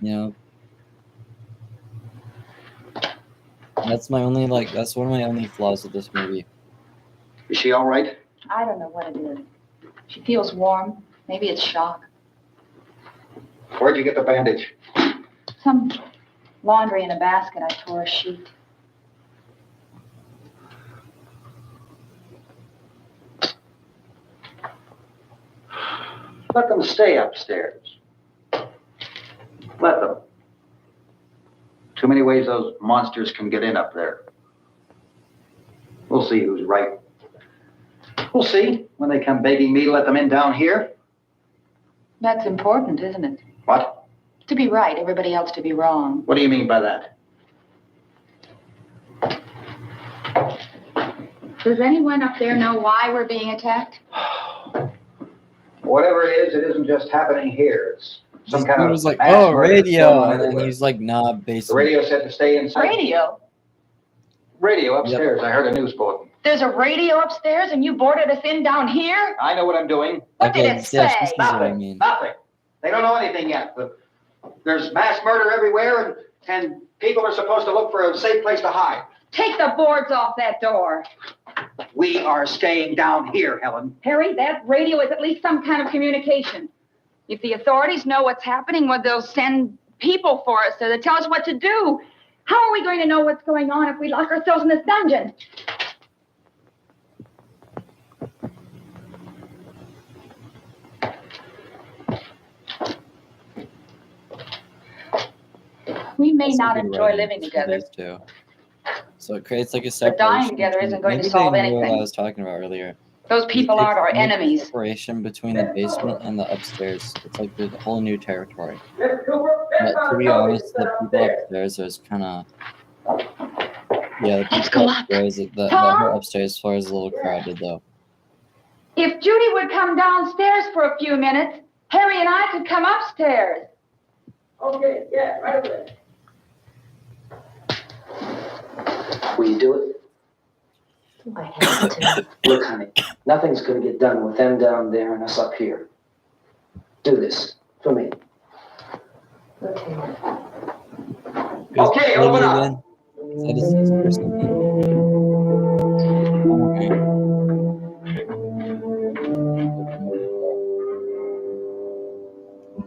you know. That's my only, that's one of my only flaws with this movie. Is she all right? I don't know what it is. She feels warm. Maybe it's shock. Where'd you get the bandage? Some laundry in a basket. I tore a sheet. Let them stay upstairs. Let them. Too many ways those monsters can get in up there. We'll see who's right. We'll see when they come begging me to let them in down here. That's important, isn't it? What? To be right, everybody else to be wrong. What do you mean by that? Does anyone up there know why we're being attacked? Whatever it isn't just happening here. It's some This kind dude of was like, mass oh, murder radio, going on and then everywhere. he's like, nah, The basically. radio said to stay inside. Radio? Radio upstairs. I heard a news bulletin. There's a radio upstairs and you boarded us in down here? I know what I'm doing. What did Okay, it yeah, say? this is what I Nothing. mean. Nothing. They don't know anything yet. There's mass murder everywhere, and people are supposed to look for a safe place to hide. Take the boards off that door. We are staying down here, Helen. Harry, that radio is at least some kind of communication. If the authorities know what's happening, well, they'll send people for us to tell us what to do. How are we going to know what's going on if we lock ourselves in this dungeon? We may Also not good enjoy writing living for together. these two. So it creates like a But separation. dying together between- isn't going to maybe solve they knew what anything. I was talking about earlier. Those people aren't our It's like a enemies. separation between the basement and the upstairs. It's like there's a whole new territory. But to be honest, the people upstairs is kind of. Yeah, the Let's people go up. upstairs, the Tom? whole upstairs floor is a little crowded though. If Judy would come downstairs for a few minutes, Harry and I could come upstairs. Okay, yeah, right away. Will you do it? I have to. Look, honey, nothing's going to get done with them down there and us up here. Do this for me. Okay. Okay, open up. Is that his sister or something? Okay.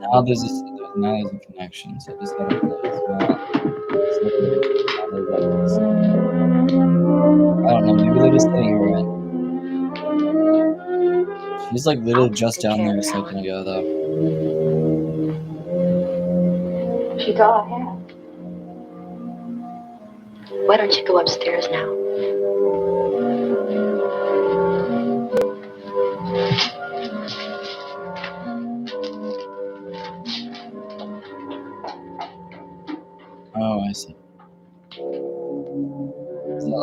Now there's a connection, so just gotta play as well. I don't know, maybe they're just letting her in. She's like literally just down there a second ago though. She's all I have. Why don't you go upstairs now? Oh, I see.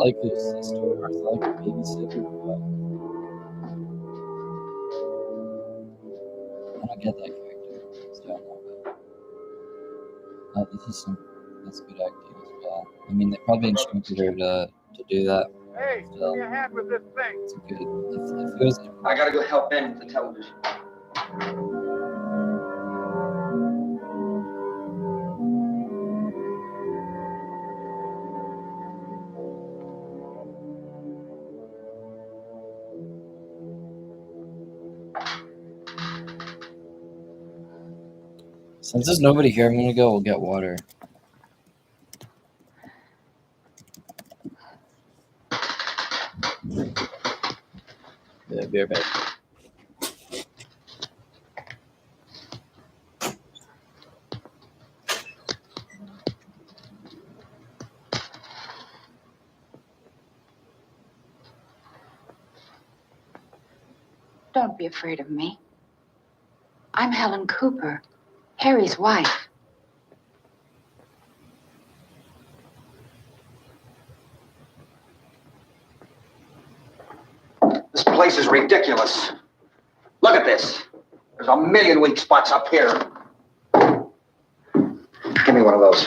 like his sister, or I like her babysitter, but I don't get that character. So I don't know. That's good acting as well. I mean, they probably instructed her to do that. Hey, Still, give me a hand with this thing. it's good. If it was, I gotta go help Ben with the television. since there's nobody here, I'm gonna go get water. Yeah, be right back. Don't be afraid of me. I'm Helen Cooper, Harry's wife. This place is ridiculous. Look at this. There's a million weak spots up here. Give me one of those.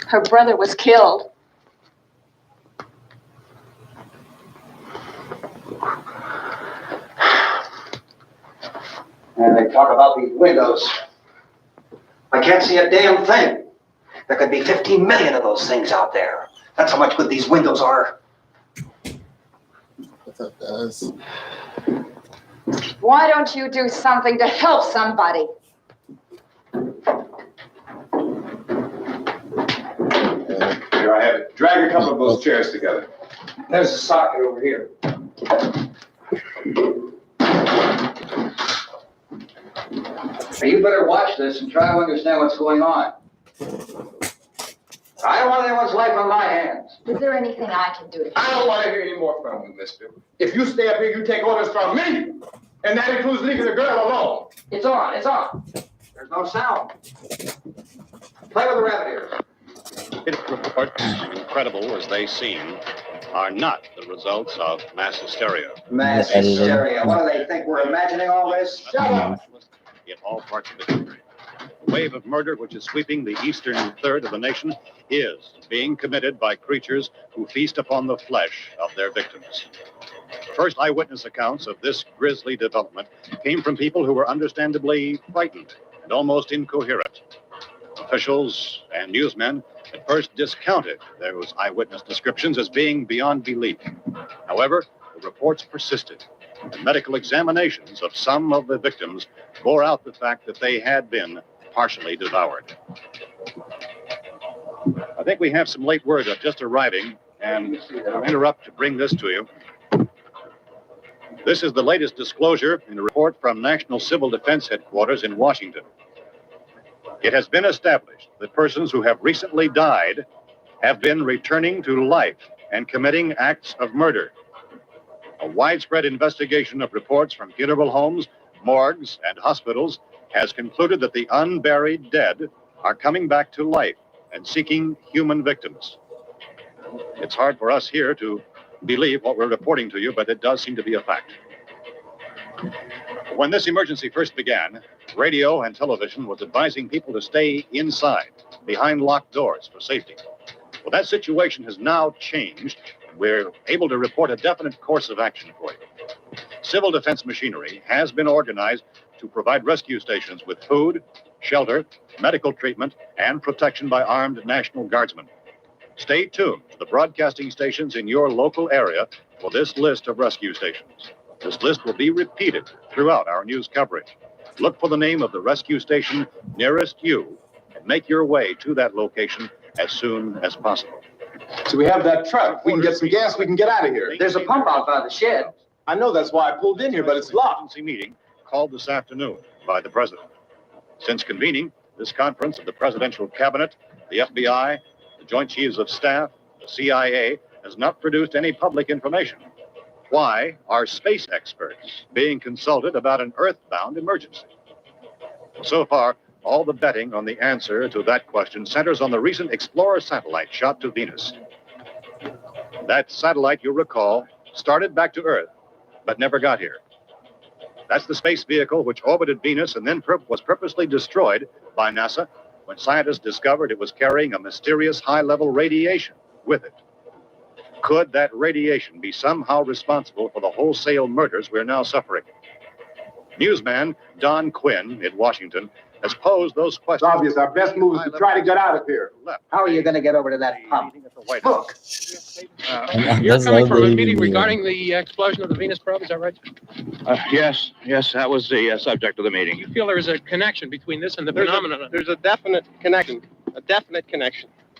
Her brother was killed. And they talk about these windows. I can't see a damn thing. There could be 15 million of those things out there. That's how much good these windows are. What's up, guys? Why don't you do something to help somebody? Here I have it. Drag a couple of those chairs together. There's a socket over here. Now you better watch this and try to understand what's going on. I don't want anyone's life on my hands. Is there anything I can do to I don't want to hear any more from you, mister. If you stay up here, you take orders from me. And that includes leaving the girl alone. It's on, it's on. There's no sound. Play with the rabbit ears. Its reports, incredible as they seem, are not the results of mass hysteria. Mass hysteria. What do they think? We're imagining all this? Shut up. In all parts of the country. The wave of murder which is sweeping the eastern third of the nation is being committed by creatures who feast upon the flesh of their victims. First eyewitness accounts of this grisly development came from people who were understandably frightened and almost incoherent. Officials and newsmen at first discounted those eyewitness descriptions as being beyond belief. However, the reports persisted, and medical examinations of some of the victims bore out the fact that they had been partially devoured. I think we have some late word just arriving, and I'll interrupt to bring this to you. This is the latest disclosure in a report from National Civil Defense Headquarters in Washington. It has been established that persons who have recently died have been returning to life and committing acts of murder. A widespread investigation of reports from funeral homes, morgues, and hospitals has concluded that the unburied dead are coming back to life and seeking human victims. It's hard for us here to believe what we're reporting to you, but it does seem to be a fact. When this emergency first began, radio and television was advising people to stay inside, behind locked doors for safety. Well, that situation has now changed. We're able to report a definite course of action for you. Civil defense machinery has been organized to provide rescue stations with food, shelter, medical treatment, and protection by armed National Guardsmen. Stay tuned to the broadcasting stations in your local area for this list of rescue stations. This list will be repeated throughout our news coverage. Look for the name of the rescue station nearest you and make your way to that location as soon as possible. So we have that truck. If we can get some gas, we can get out of here. There's a pump out by the shed. I know, that's why I pulled in here, but it's locked. Emergency meeting called this afternoon by the president. Since convening this conference of the presidential cabinet, the FBI, the Joint Chiefs of Staff, the CIA has not produced any public information. Why are space experts being consulted about an earthbound emergency? So far, All the betting on the answer to that question centers on the recent Explorer satellite shot to Venus. That satellite, you'll recall, started back to Earth, but never got here. That's the space vehicle which orbited Venus and then was purposely destroyed by NASA when scientists discovered it was carrying a mysterious high-level radiation with it. Could that radiation be somehow responsible for the wholesale murders we're now suffering? Newsman Don Quinn in Washington has posed those It's questions. obvious our best move is to try to get out of here. How are you going to get over to that pump? Look. You're coming from a lovely meeting to me. regarding the explosion of the Venus probe, is that right? Yes, that was the subject of the meeting. You feel there is a connection between this and the phenomenon? There's a definite connection.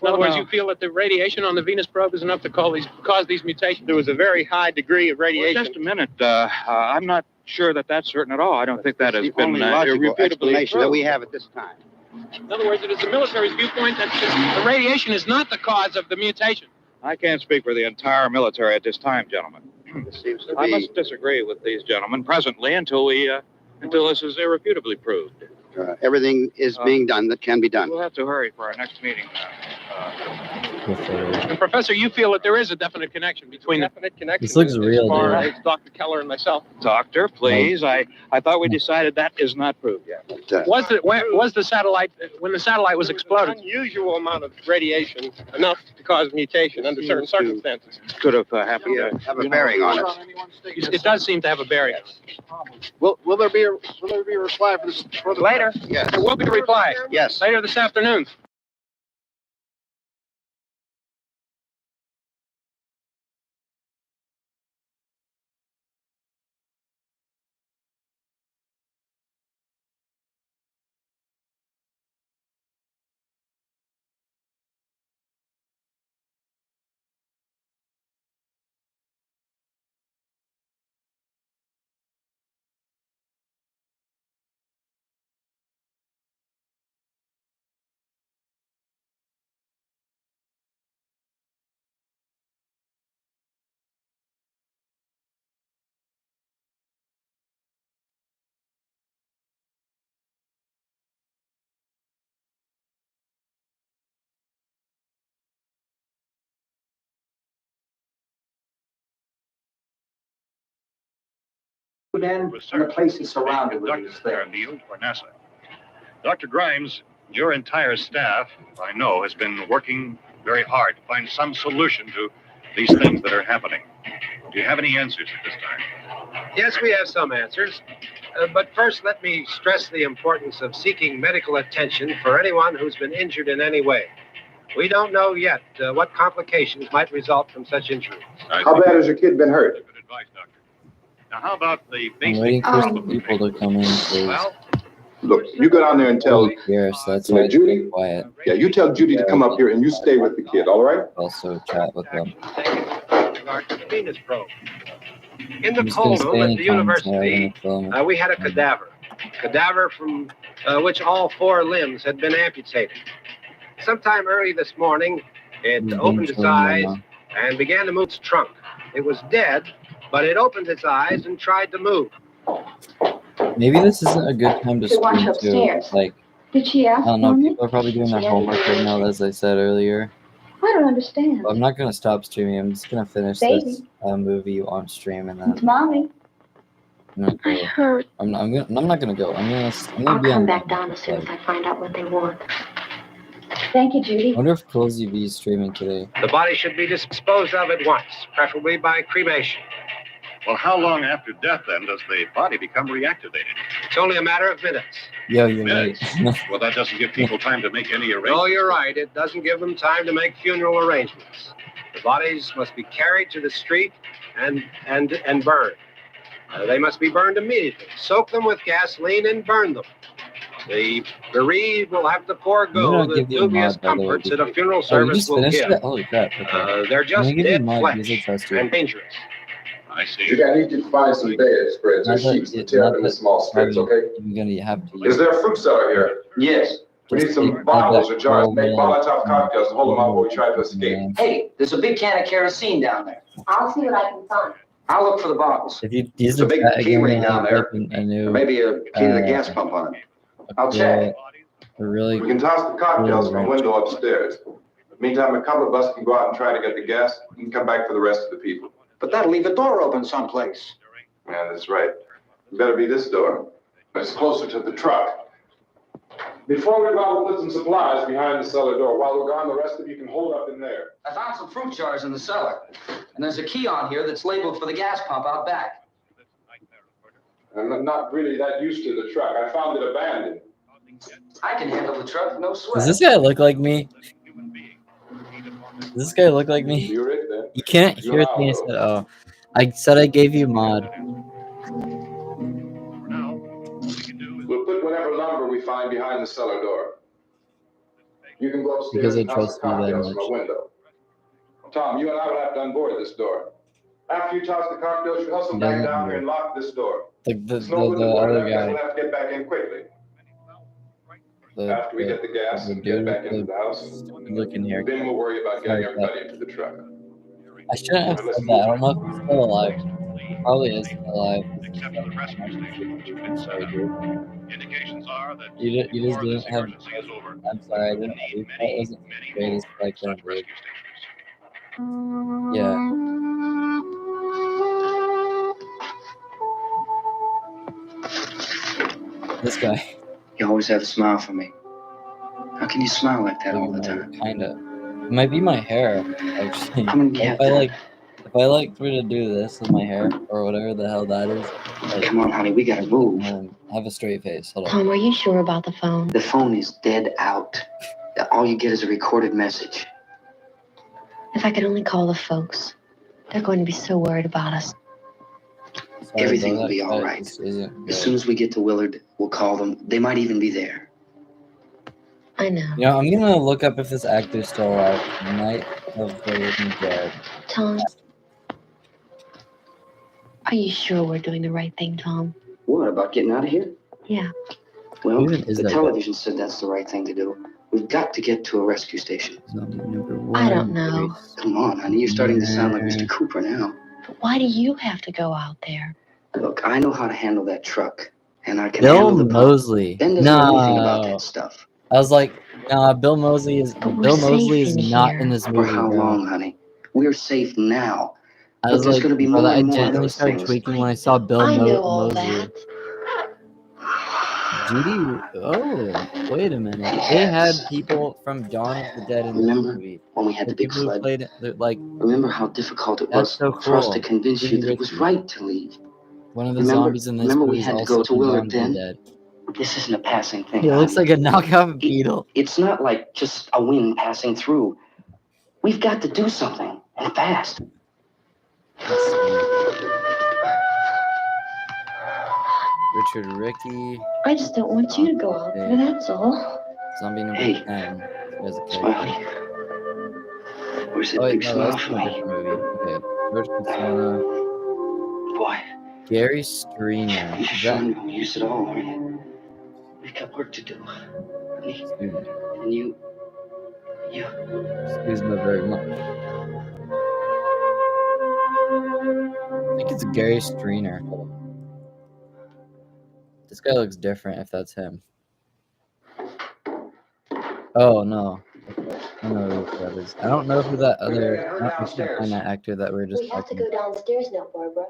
In other words, you feel that the radiation on the Venus probe is enough to cause these mutations? There was a very high degree of radiation. Well, just a minute. I'm not sure that that's certain at all. I don't think that has the been only logical irrefutably explanation that proved. we have at this time. In other words, it is the military's viewpoint that the radiation is not the cause of the mutation. I can't speak for the entire military at this time, gentlemen. This seems to I be. must disagree with these gentlemen presently until this is irrefutably proved. Everything is being done that can be done. We'll have to hurry for our next meeting. And Professor, you feel that there is a definite connection between This looks real, far dude. as Dr. Keller and myself. Doctor, please. I thought we decided that is not proved yet. Was the satellite, when the satellite was exploded? Unusual amount of radiation, enough to cause mutation under certain circumstances. Could have happened. Have a bearing on it. It does seem to have a bearing. Will there be a reply for the Later. Yes. There will be a reply. Yes. Later this afternoon. And the place is surrounded with these things. Neil for NASA. Dr. Grimes, your entire staff, I know, has been working very hard to find some solution to these things that are happening. Do you have any answers at this time? Yes, we have some answers. But first, let me stress the importance of seeking medical attention for anyone who's been injured in any way. We don't know yet what complications might result from such injuries. How bad has your kid been hurt? Good advice, Doctor. Now, how about the I'm basic... waiting for some people to come in, please. Well, Look, you go down there and tell Here, so that's why it's Judy? quiet. Yeah, you tell Judy to come up here and you stay with the kid, all right? Also chat with them. With regard to the Venus probe. In the I'm just coal gonna room stay at the in comments now. I'm university, gonna film. we had a cadaver from which all 4 limbs had been amputated. Sometime early this morning, it I'm opened its showing them eyes now. and began to move its trunk. It was dead, but it opened its eyes and tried to move. Maybe this isn't a good time to They watch stream too. upstairs. Like, Did she I ask don't know, for me? people are probably doing their homework right now, as I said earlier. I don't understand. I'm not gonna stop streaming. I'm just gonna finish Baby. this movie on stream and It's then Mommy. I'm not I gonna. heard. I'm not gonna go. I'm gonna I'll be come on. back down as soon as I find out what they want. Thank you, Judy. I wonder if Cozy V is streaming today. The body should be disposed of at once, preferably by cremation. well, how long after death, then, does the body become reactivated? It's only a matter of minutes. Yo, you're right. Minutes? Well, that doesn't give people time to make any arrangements. No, you're right. It doesn't give them time to make funeral arrangements. The bodies must be carried to the street and burned. They must be burned immediately. Soak them with gasoline and burn them. The bereaved will have to I'm forego gonna the give you a dubious mod, by the way, comforts that a because- funeral Oh, you service just will finished give. it? Holy crap! Okay. They're just I'm gonna give you a dead mod because I flesh trust you. and dangerous. I see. Judy, I need you to find some bedspreads or Not that- sheets to not tear up into that- small strips, okay? You're gonna have to. Is there a fruit cellar here? Yes. We need Just some take bottles that or jars, cold make milk Molotov cocktails, and hold them out while we try to escape. Man. Hey, there's a big can of kerosene down there. I'll see what I can find. I'll look for the bottles. If you use There's a the big chat key again, ring down I'll there. open a new. Maybe a key to the gas pump on it. I'll check. really. We can toss the cocktails from a window upstairs. Meantime, a couple of us can go out and try to get the gas and come back for the rest of the people. But that'll leave a door open someplace. Yeah, that's right. It better be this door. It's closer to the truck. Before we go out, we'll put some supplies behind the cellar door. While we're gone, the rest of you can hold up in there. I found some fruit jars in the cellar. And there's a key on here that's labeled for the gas pump out back. I'm not really that used to the truck. I found it abandoned. I can handle the truck, no sweat. Does this guy look like me? Does this guy look like me? You're it, then. You can't hear me. I said I gave you mod. We'll put whatever lumber we find behind the cellar door. You can go upstairs Because I and toss trust the you that cocktails much. from a window. Tom, you and I will have to unboard this door. After you toss the cocktails, you hustle back down here and lock this door. The It's no good to other guy. guy. We'll have to get back in quickly. After we get the gas the and get dude back with into the house, looking here. then we'll worry about getting everybody into the truck. I shouldn't have said that. I don't know if he's still alive. Probably is still alive. Except for the rescue station, which has been set up. Indications are that You just before didn't this have. emergency is over, I'm sorry, I we didn't. need That many, wasn't the many greatest more like such that. rescue stations. Yeah. This guy. You always have a smile for me. How can you smile like that all the time? Kinda. It might be my hair, actually. How many do you have done? If I like were to do this with my hair or whatever the hell that is, like, Come on, honey, we gotta move. Have a straight face. Hold on. Tom, are you sure about the phone? The phone is dead out. All you get is a recorded message. If I could only call the folks. They're going to be so worried about us. Sorry, Everything though, will be that all right. just isn't good. As soon as we get to Willard, we'll call them. They might even be there. I know. You know, I'm gonna look up if this actor's still alive. Night of the Living Dead. Tom, are you sure we're doing the right thing, Tom? What, about getting out of here? Yeah. Well, Who even is the that television said that's the right thing to do. We've got to get to a rescue station. I don't know. Come on, honey, you're starting to sound like Mr. Cooper now. But why do you have to go out there? Look, I know how to handle that truck, and I can Bill handle the pump. Mosley. Ben doesn't know anything about that stuff. I was like, nah, Bill Mosley is not in this movie. For how bro. long, honey? We're safe now. I But was there's like, going to be bro, more I and more of genuinely those started things. tweaking when I saw Bill I know all Mosley. that. Judy, oh, wait a minute. They had people from Dawn of the Dead in this Remember movie. when we had the big people who flood? played it, like, Remember how difficult it that's was so for us cool. to convince you Judy that it was Ritchie. right to leave? One of the Remember- zombies in this remember we movie is had to also go to from Willard Dawn of the then? Dead. This isn't a passing thing. He looks honey. like a knockout beetle. It's not like just a wind passing through. We've got to do something, and fast. Richard Rickey, I just don't want you to go out there, that's all. zombie number Hey. 10. As a Smiley. character. Where's that Oh, wait, big no, smile that's for from a me? different movie. Okay. George Costanza. Boy, Gary Streamer. you're Is showing that? no use at all, aren't you? We've got work to do. Honey, Excuse me. and you... Excuse me very much. I think it's Gary Streamer. Hold on. This guy looks different if that's him. Oh, no. I know who that is. I don't know who that other. I can't find that actor that we were just We have to talking go downstairs now, Barbara.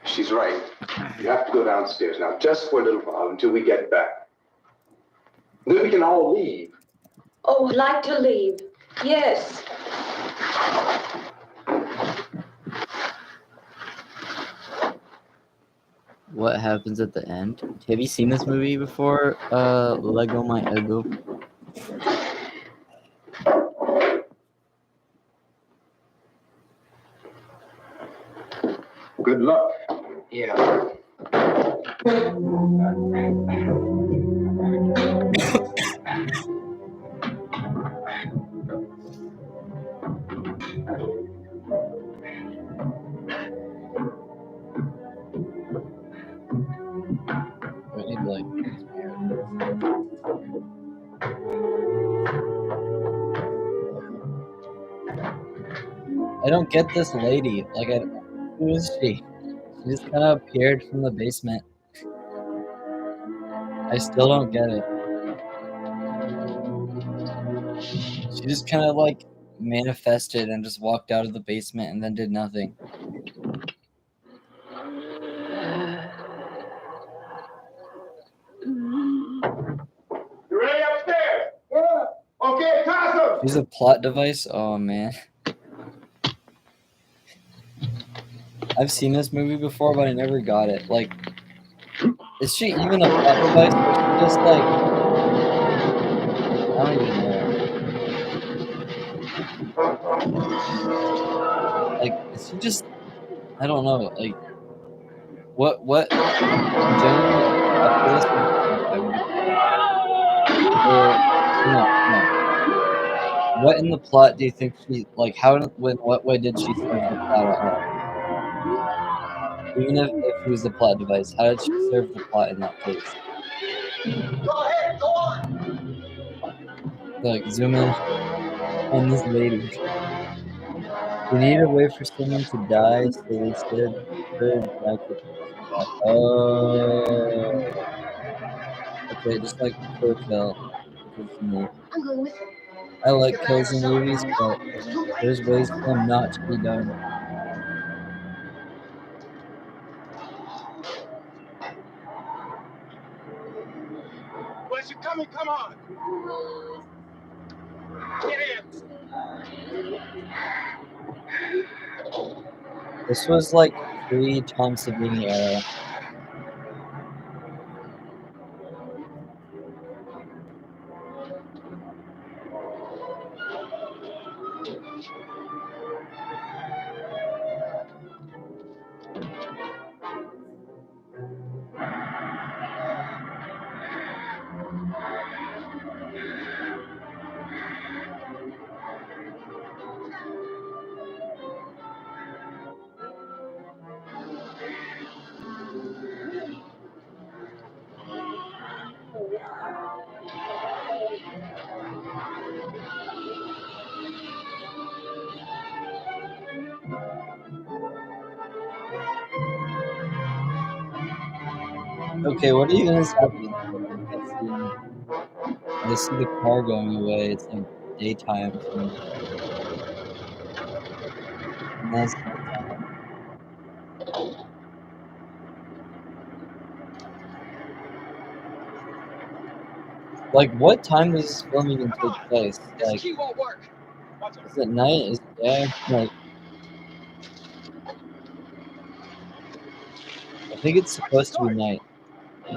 She's right. You have to go downstairs now, just for a little while until we get back. Then we can all leave. Oh, I'd like to leave. Yes. What happens at the end? Have you seen this movie before? Lego My Ego. Good luck. Yeah. I need to, like. I don't get this lady. Like, who is she? She just kind of appeared from the basement. I still don't get it. She just kind of like manifested and just walked out of the basement and then did nothing. You ready upstairs? Yeah. Okay, toss him. She's a plot device? Oh man. I've seen this movie before, but I never got it. Like, is she even a plot device, or is she just like, I don't even know. Like, is she just, I don't know. Like, what genuinely after this? I would or no. What in the plot do you think she like? How in what way did she serve the plot at all? Even if she was a plot device, how did she serve the plot in that case? Go ahead, go on. Like, zoom in on this lady. We need a way for someone to die, so we serve her back with that. Oh, okay, just like quick kill. Good for me. I'm going with I like kills in movies, but there's ways for them not to be done. Where's you coming? Come on. Get in. This was like pre-Tom Savini era. Okay, what even is happening? I can't see anything. I just see the car going away. It's like daytime to me. And that's nighttime. Like, what time does this film even take place? This Like, key won't work. is it night? Is it day? Like, I think it's supposed to be night. You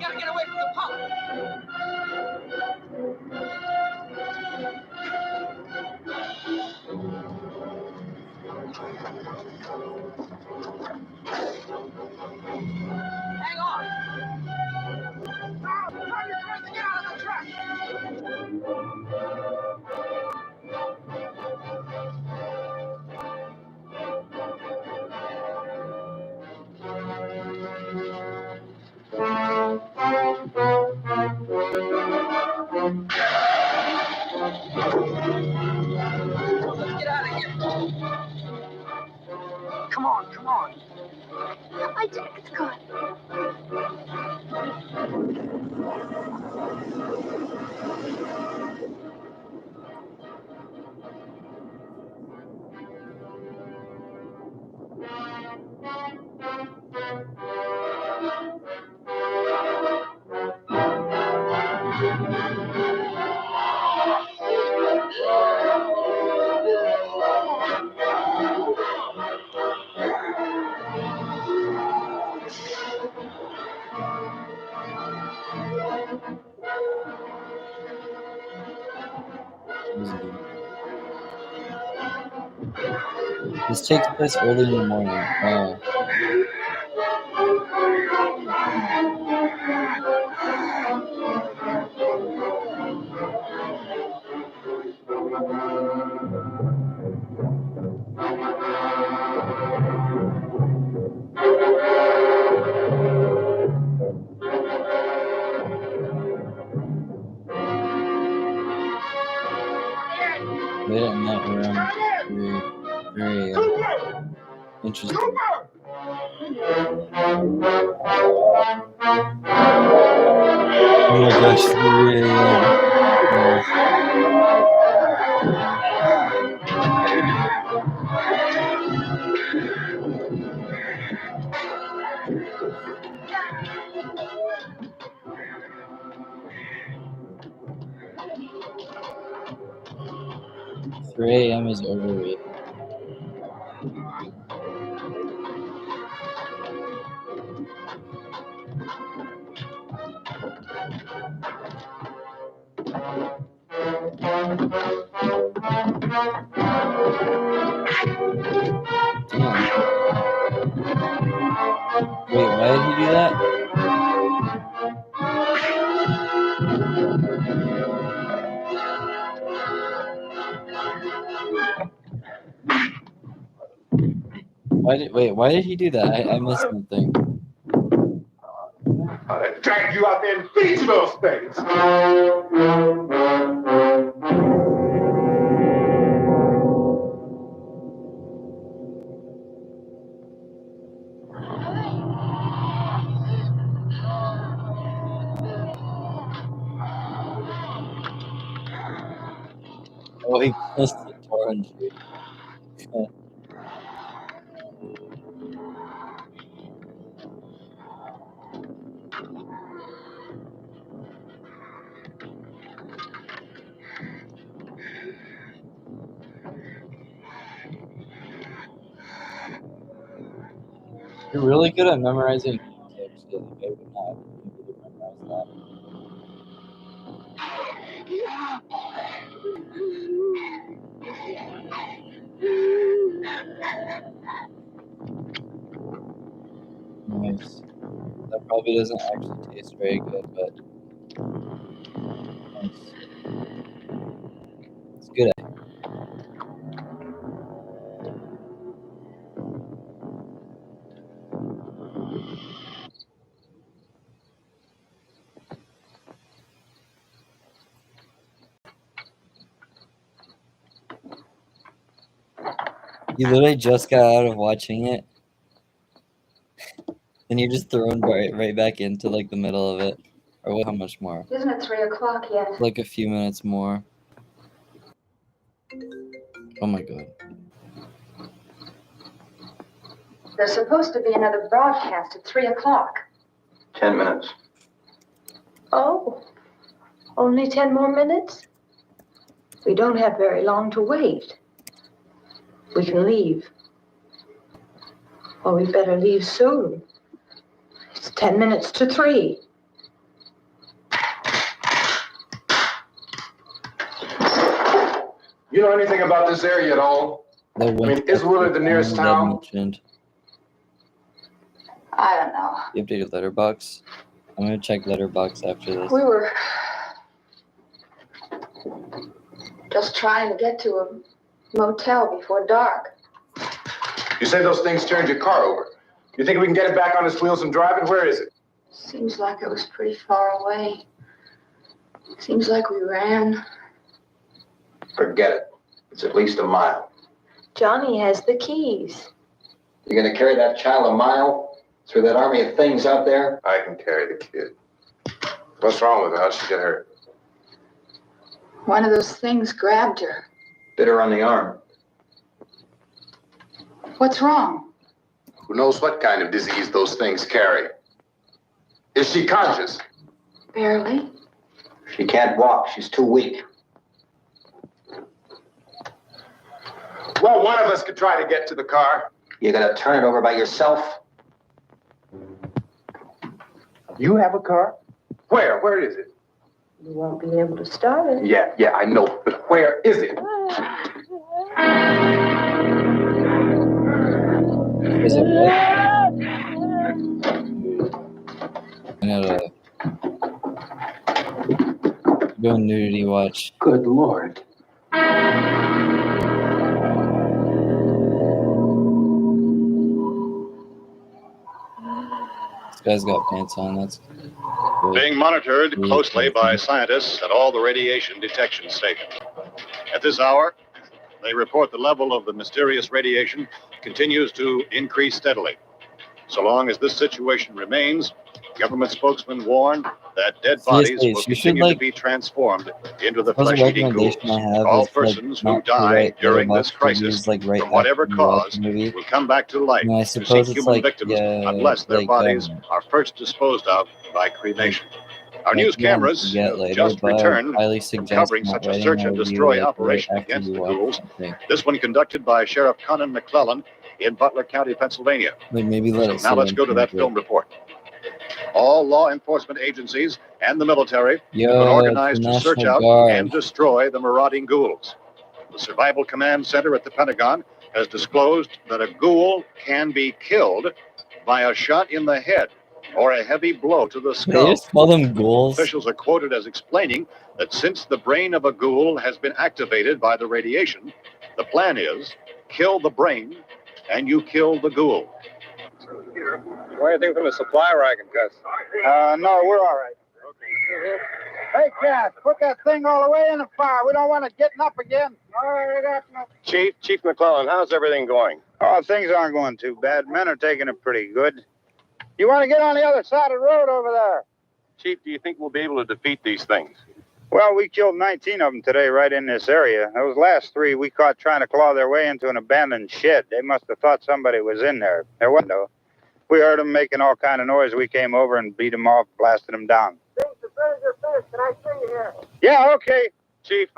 gotta get away from the pump. Hang on. Now, try your best to get out of the truck. Let's get out of here. Come on, come on. My jacket's gone. This takes place early in the morning. Oh. Late at night around 3 a.m. Interesting. Oh my gosh, 3 a.m. Three a.m. is overrated. Damn. Wait, why did he do that? Why did he do that? I missed something. I'd drag you out there and feed you those things. Oh, he missed the door entry. You're really good at memorizing names, actually. Like, I would not be able to memorize that. Nice. That probably doesn't actually taste very good, but nice. It's good. You literally just got out of watching it, and you're just thrown right back into like the middle of it. Or how much more? Isn't it 3 o'clock yet? Like a few minutes more. Oh my god. There's supposed to be another broadcast at 3 o'clock. 10 minutes. Oh, only 10 more minutes? We don't have very long to wait. We can leave. Well, we better leave soon. It's 10 minutes to 3. You know anything about this area at all? I mean, is Willard the nearest town? Mentioned. I don't know. You updated Letterbox? I'm gonna check Letterbox after this. We were just trying to get to a motel before dark. You say those things turned your car over. You think we can get it back on its wheels and drive it? Where is it? Seems like it was pretty far away. Seems like we ran. Forget it. It's at least a mile. Johnny has the keys. You're going to carry that child a mile through that army of things out there? I can carry the kid. What's wrong with her? How'd she get hurt? One of those things grabbed her. Bit her on the arm. What's wrong? Who knows what kind of disease those things carry? Is she conscious? Barely. She can't walk. She's too weak. Well, one of us could try to get to the car. You're going to turn it over by yourself? You have a car? Where? Where is it? You won't be able to start it. Yeah, I know. But where is it? Is it what? I gotta go nudity watch. Good Lord. This guy's got pants on. That's good. Being monitored closely by scientists at all the radiation detection stations. At this hour, they report the level of the mysterious radiation continues to increase steadily. So long as this situation remains, government spokesmen warn that dead bodies will continue to be transformed into the flesh-eating ghouls. All persons who die during this crisis, from whatever cause, will come back to life to seek human victims unless their bodies are first disposed of by cremation. Our news cameras have just returned from covering such a search and destroy operation against the ghouls. This one conducted by Sheriff Conan McClellan in Butler County, Pennsylvania. So now let's go to that film report. All law enforcement agencies and the military have been organized to search out and destroy the marauding ghouls. The Survival Command Center at the Pentagon has disclosed that a ghoul can be killed by a shot in the head or a heavy blow to the skull. They just call them ghouls. Officials are quoted as explaining that since the brain of a ghoul has been activated by the radiation, the plan is kill the brain and you kill the ghoul. What do you think from the supply wagon, Gus? No, we're all right. Hey, Cass, put that thing all the way in the fire. We don't want it getting up again. All right, Chief McClellan, how's everything going? Oh, things aren't going too bad. Men are taking it pretty good. You want to get on the other side of the road over there? Chief, do you think we'll be able to defeat these things? Well, we killed 19 of them today right in this area. Those last 3 we caught trying to claw their way into an abandoned shed. They must have thought somebody was in there. There wasn't, though. We heard them making all kind of noise. We came over and beat them off, blasted them down. Can I see you here? Yeah, okay. Chief,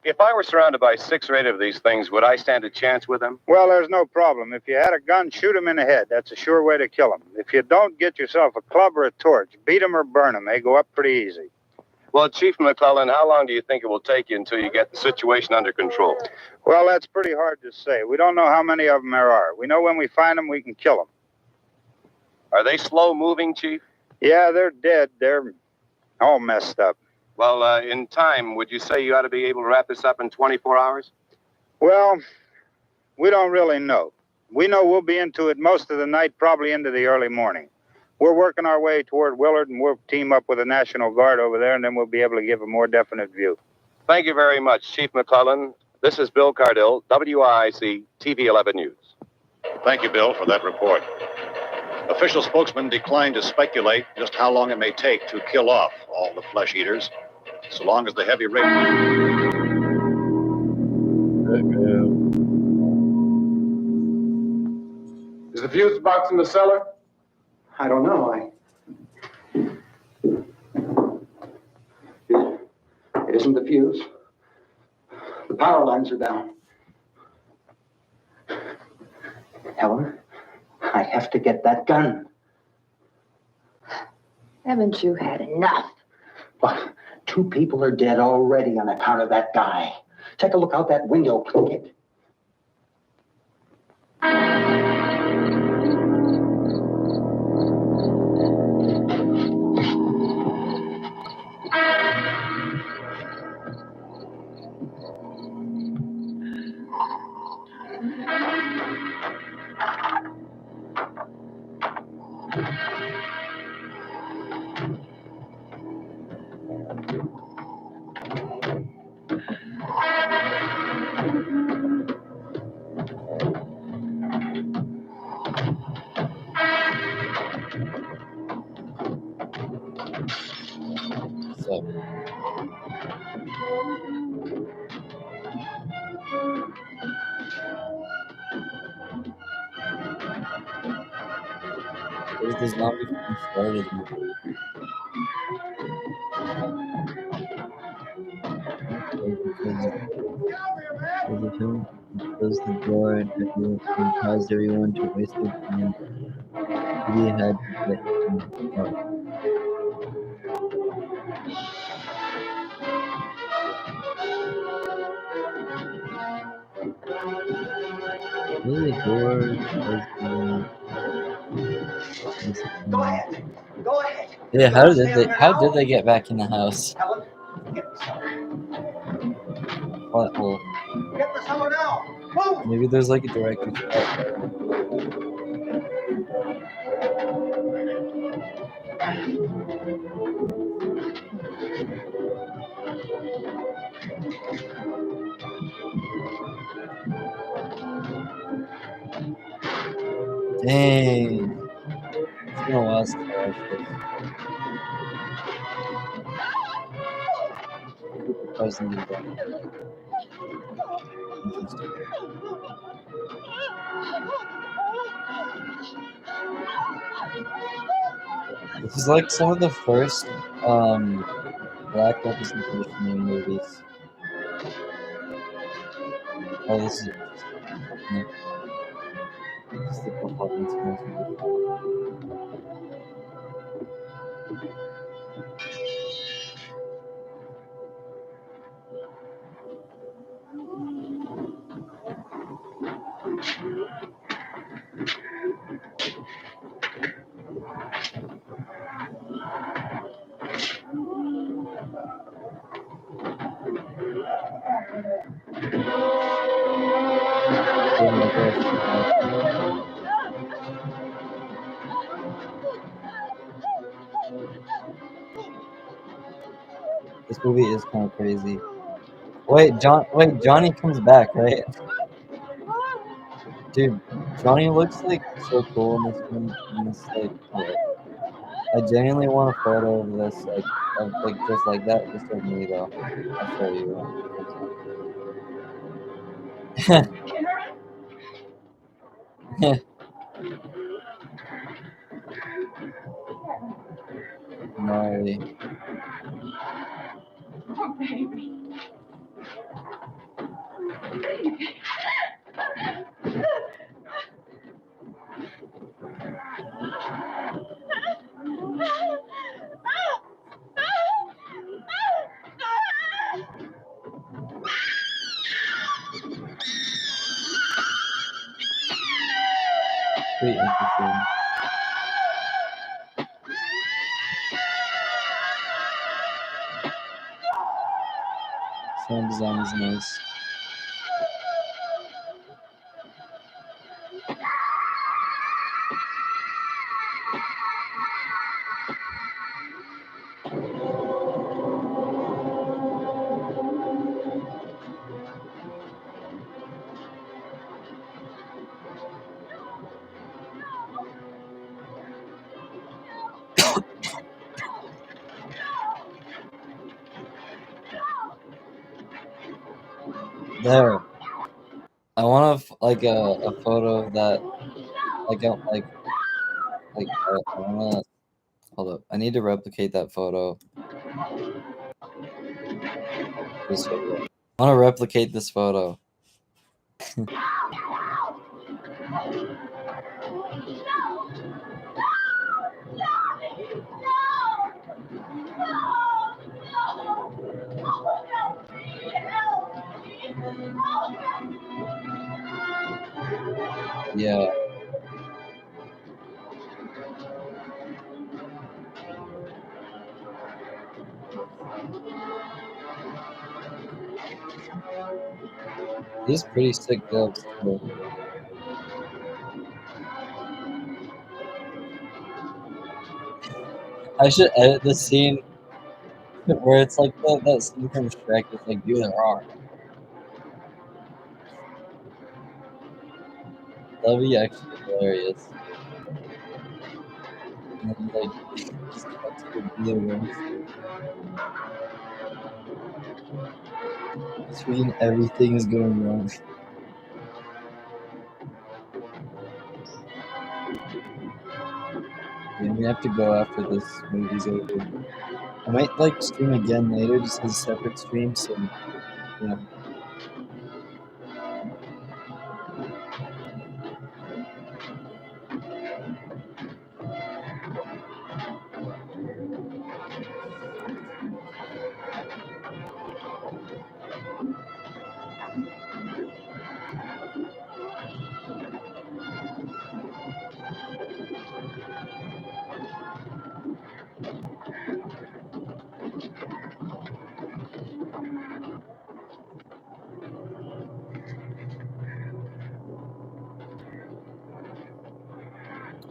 if I were surrounded by 6 or 8 of these things, would I stand a chance with them? Well, there's no problem. If you had a gun, shoot them in the head. That's a sure way to kill them. If you don't, get yourself a club or a torch. Beat them or burn them. They go up pretty easy. Well, Chief McClellan, how long do you think it will take you until you get the situation under control? Well, that's pretty hard to say. We don't know how many of them there are. We know when we find them, we can kill them. Are they slow-moving, Chief? Yeah, they're dead. They're all messed up. Well, in time, would you say you ought to be able to wrap this up in 24 hours? Well, we don't really know. We know we'll be into it most of the night, probably into the early morning. We're working our way toward Willard, and we'll team up with the National Guard over there, and then we'll be able to give a more definite view. Thank you very much, Chief McClellan. This is Bill Cardill, WIC TV 11 News. Thank you, Bill, for that report. Official spokesman declined to speculate just how long it may take to kill off all the flesh eaters, so long as the heavy rain. Is the fuse box in the cellar? I don't know. It isn't the fuse. The power lines are down. Helen, I have to get that gun. Haven't you had enough? But 2 people are dead already on account of that guy. Take a look out that window, kid. There's the zombie from the start of the movie. Close the door and caused everyone to waste their time. He had to get in the car. Really, door Go ahead. Go ahead. Yeah, how did they get back in the house? Helen, get the cellar. What hole? Get the cellar now. Move. Maybe there's like a direct shot. Dang. It's been a while since I watched this. Cooper Cousins is back. Interesting. This is like some of the first black representation in movies. Oh, this is interesting. Okay. This is the performance from this movie. This movie is kind of crazy. Wait, Johnny comes back, right? Dude, Johnny looks like so cool in this one. In this I genuinely want a photo of this, of just like that, just of me though. I'll show you. Gnarly. Oh, baby. Baby. Pretty interesting. Sound design is nice. There. I want like a photo of that. I wanna hold up. I need to replicate that photo. This photo. I want to replicate this photo. Yeah. These pretty sick gloves too. I should edit the scene where it's like that scene from Shrek. It's like, do the rock. That'd be actually hilarious. And then, like, just cut to the blue room. Between everything is going wrong. Yeah, we have to go after this movie's over. I might like stream again later, just as a separate stream. So, yeah.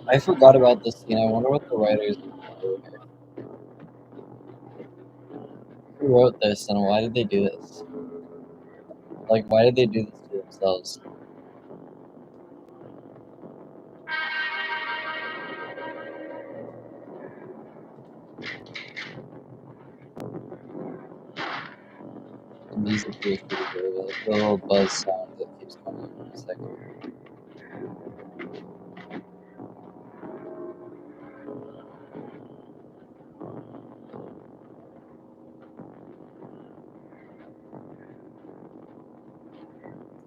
I forgot about this scene. I wonder what the writers do here. Who wrote this and why did they do this? Like, why did they do this to themselves? music here is pretty good. Like the little buzz sound that keeps coming in a second.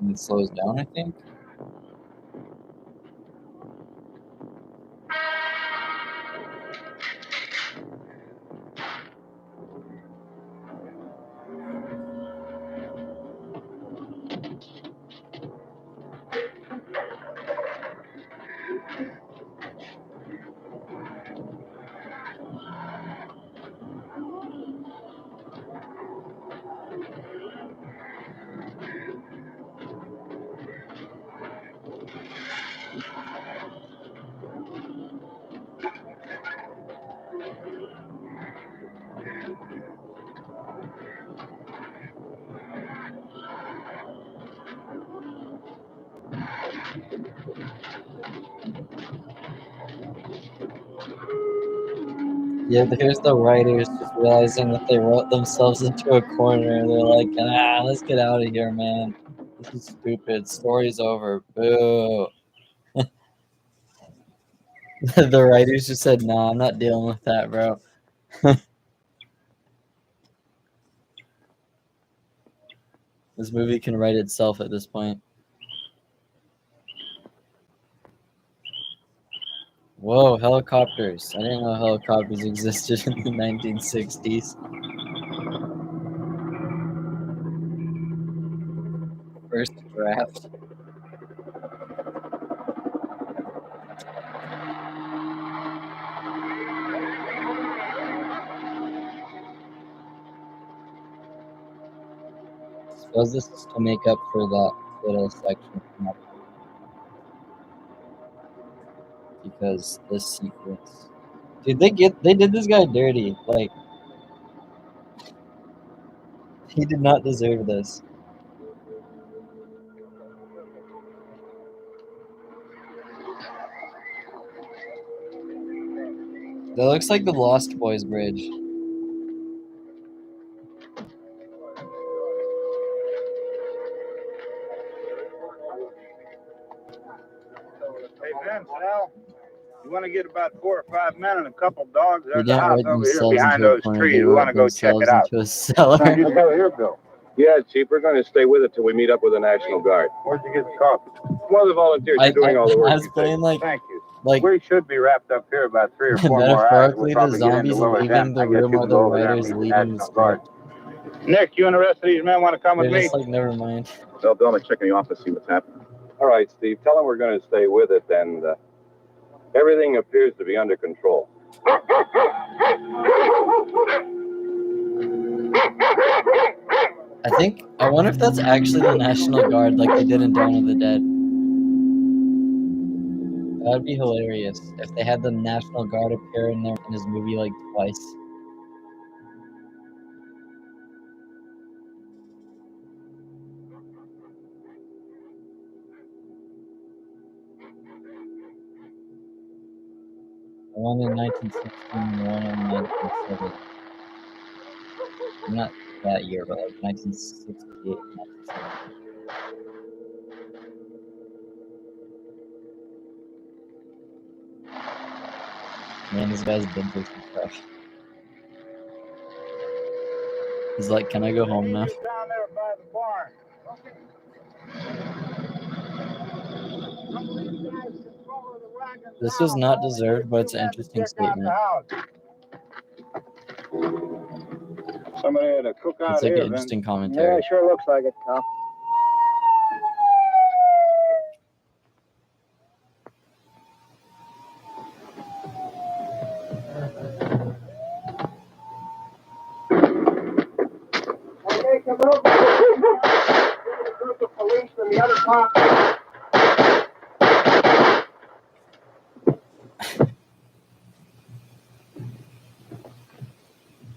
And it slows down, I think. Yeah, here's the writers just realizing that they wrote themselves into a corner. They're like, let's get out of here, man. This is stupid. Story's over. Boo. The writers just said, nah, I'm not dealing with that, bro. This movie can write itself at this point. Whoa, helicopters. I didn't know helicopters existed in the 1960s. First draft. I suppose this is to make up for that little section from up here. Because this sequence. Dude, they did this guy dirty. Like, he did not deserve this. That looks like the Lost Boys bridge. Hey, Vince, Al, you want to get about 4 or 5 men and a couple dogs? They There's a didn't house write over here themselves behind into a those corner. trees. They We want wrote to go check it themselves out. into a cellar. You tell here, Bill. Yeah, Chief, we're going to stay with it till we meet up with the National Guard. Where'd you get the coffee? One of the volunteers is doing all the work. I was playing like Thank you. like We should be wrapped up here about 3 or 4 more hours. metaphorically We'll the probably get into zombies Willow's leaving End. the I guess room you or can the go over there and writers meet the leaving the National Guard. script. Nick, you and the rest of these men want to come They're with me? just like, never mind. Well, Bill, I'm checking the office, see what's happening. All right, Steve, tell them we're going to stay with it, and everything appears to be under control. I wonder if that's actually the National Guard like they did in Dawn of the Dead. That would be hilarious if they had the National Guard appear in his movie like twice. One in 1916 and one in 1970. Not that year, but like 1968 and 1970. Man, this guy's been through some stuff. He's like, can I go home now? Down there by the barn. This was not deserved, but it's an interesting statement. Somebody had a cookout It's like here, an interesting commentary. Yeah, sure looks like it, Tom. Okay, come over. There's a group of police from the other top.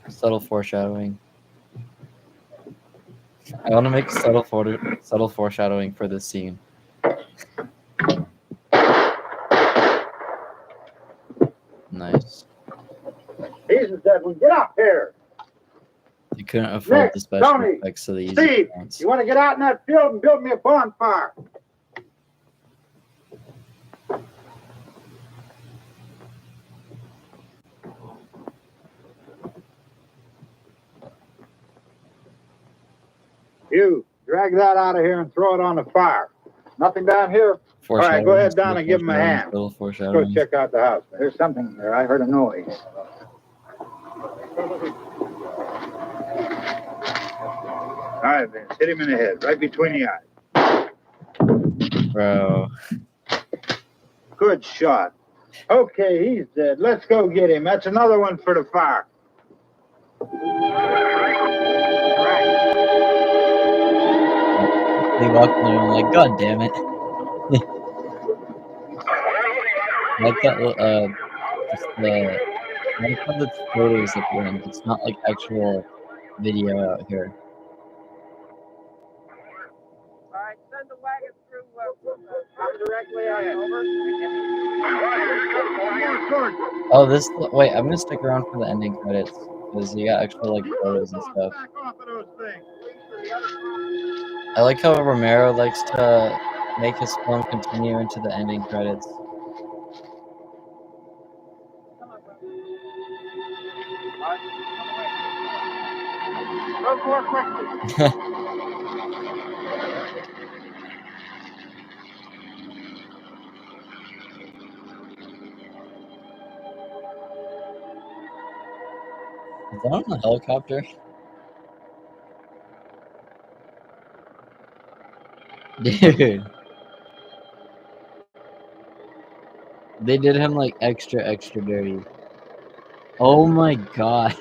Subtle foreshadowing. I want to make subtle foreshadowing for this scene. Nice. Jesus, Devlin, get up here. The couldn't afford Nick, the special Tony, effects of the easy Steve, ones. you want to get out in that field and build me a bonfire? You, drag that out of here and throw it on the fire. Nothing down here? All right, go ahead down and give him a hand. Little Let's go foreshadowing. check out the house. There's something there. I heard a noise. All right, Vince, hit him in the head, right between the eyes. Bro. Good shot. Okay, he's dead. Let's go get him. That's another one for the fire. They walked in and I'm like, God damn it. Like that, just the, like how the photos at the end. It's not like actual video out here. All right, send the wagon through directly over. Oh, this, wait, I'm gonna stick around for the ending credits. Because you got actual, like, photos and stuff. I like how Romero likes to make his film continue into the ending credits. Go more quickly. Is that on a helicopter? Dude. They did him like extra dirty. Oh my god.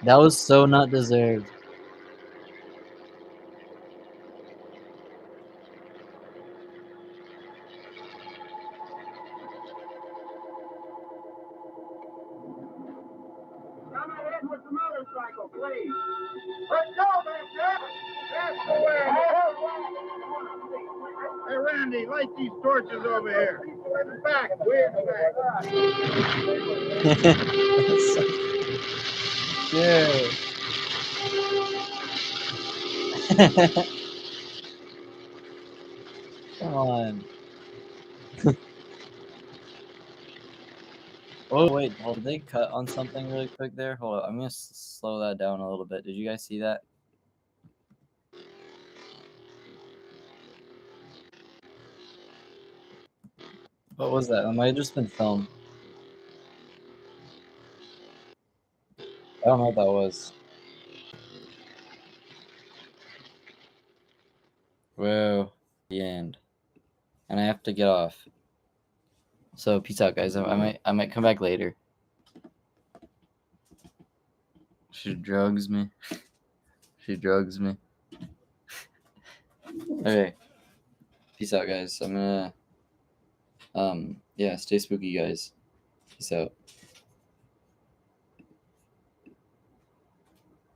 That was so not deserved. Come ahead with the motorcycle, please. Let's go, Mister. That's the way. Hey, Randy, light these torches over here. In the back, way in the Dude. Come on. Oh wait, did they cut on something really quick there? Hold on, I'm gonna slow that down a little bit. Did you guys see that? What was that? It might have just been film. I don't know what that was. Whoa, the end. And I have to get off. So peace out, guys. I might come back later. She drugs me. She drugs me. Okay. Peace out, guys. I'm gonna yeah, stay spooky, guys. Peace out.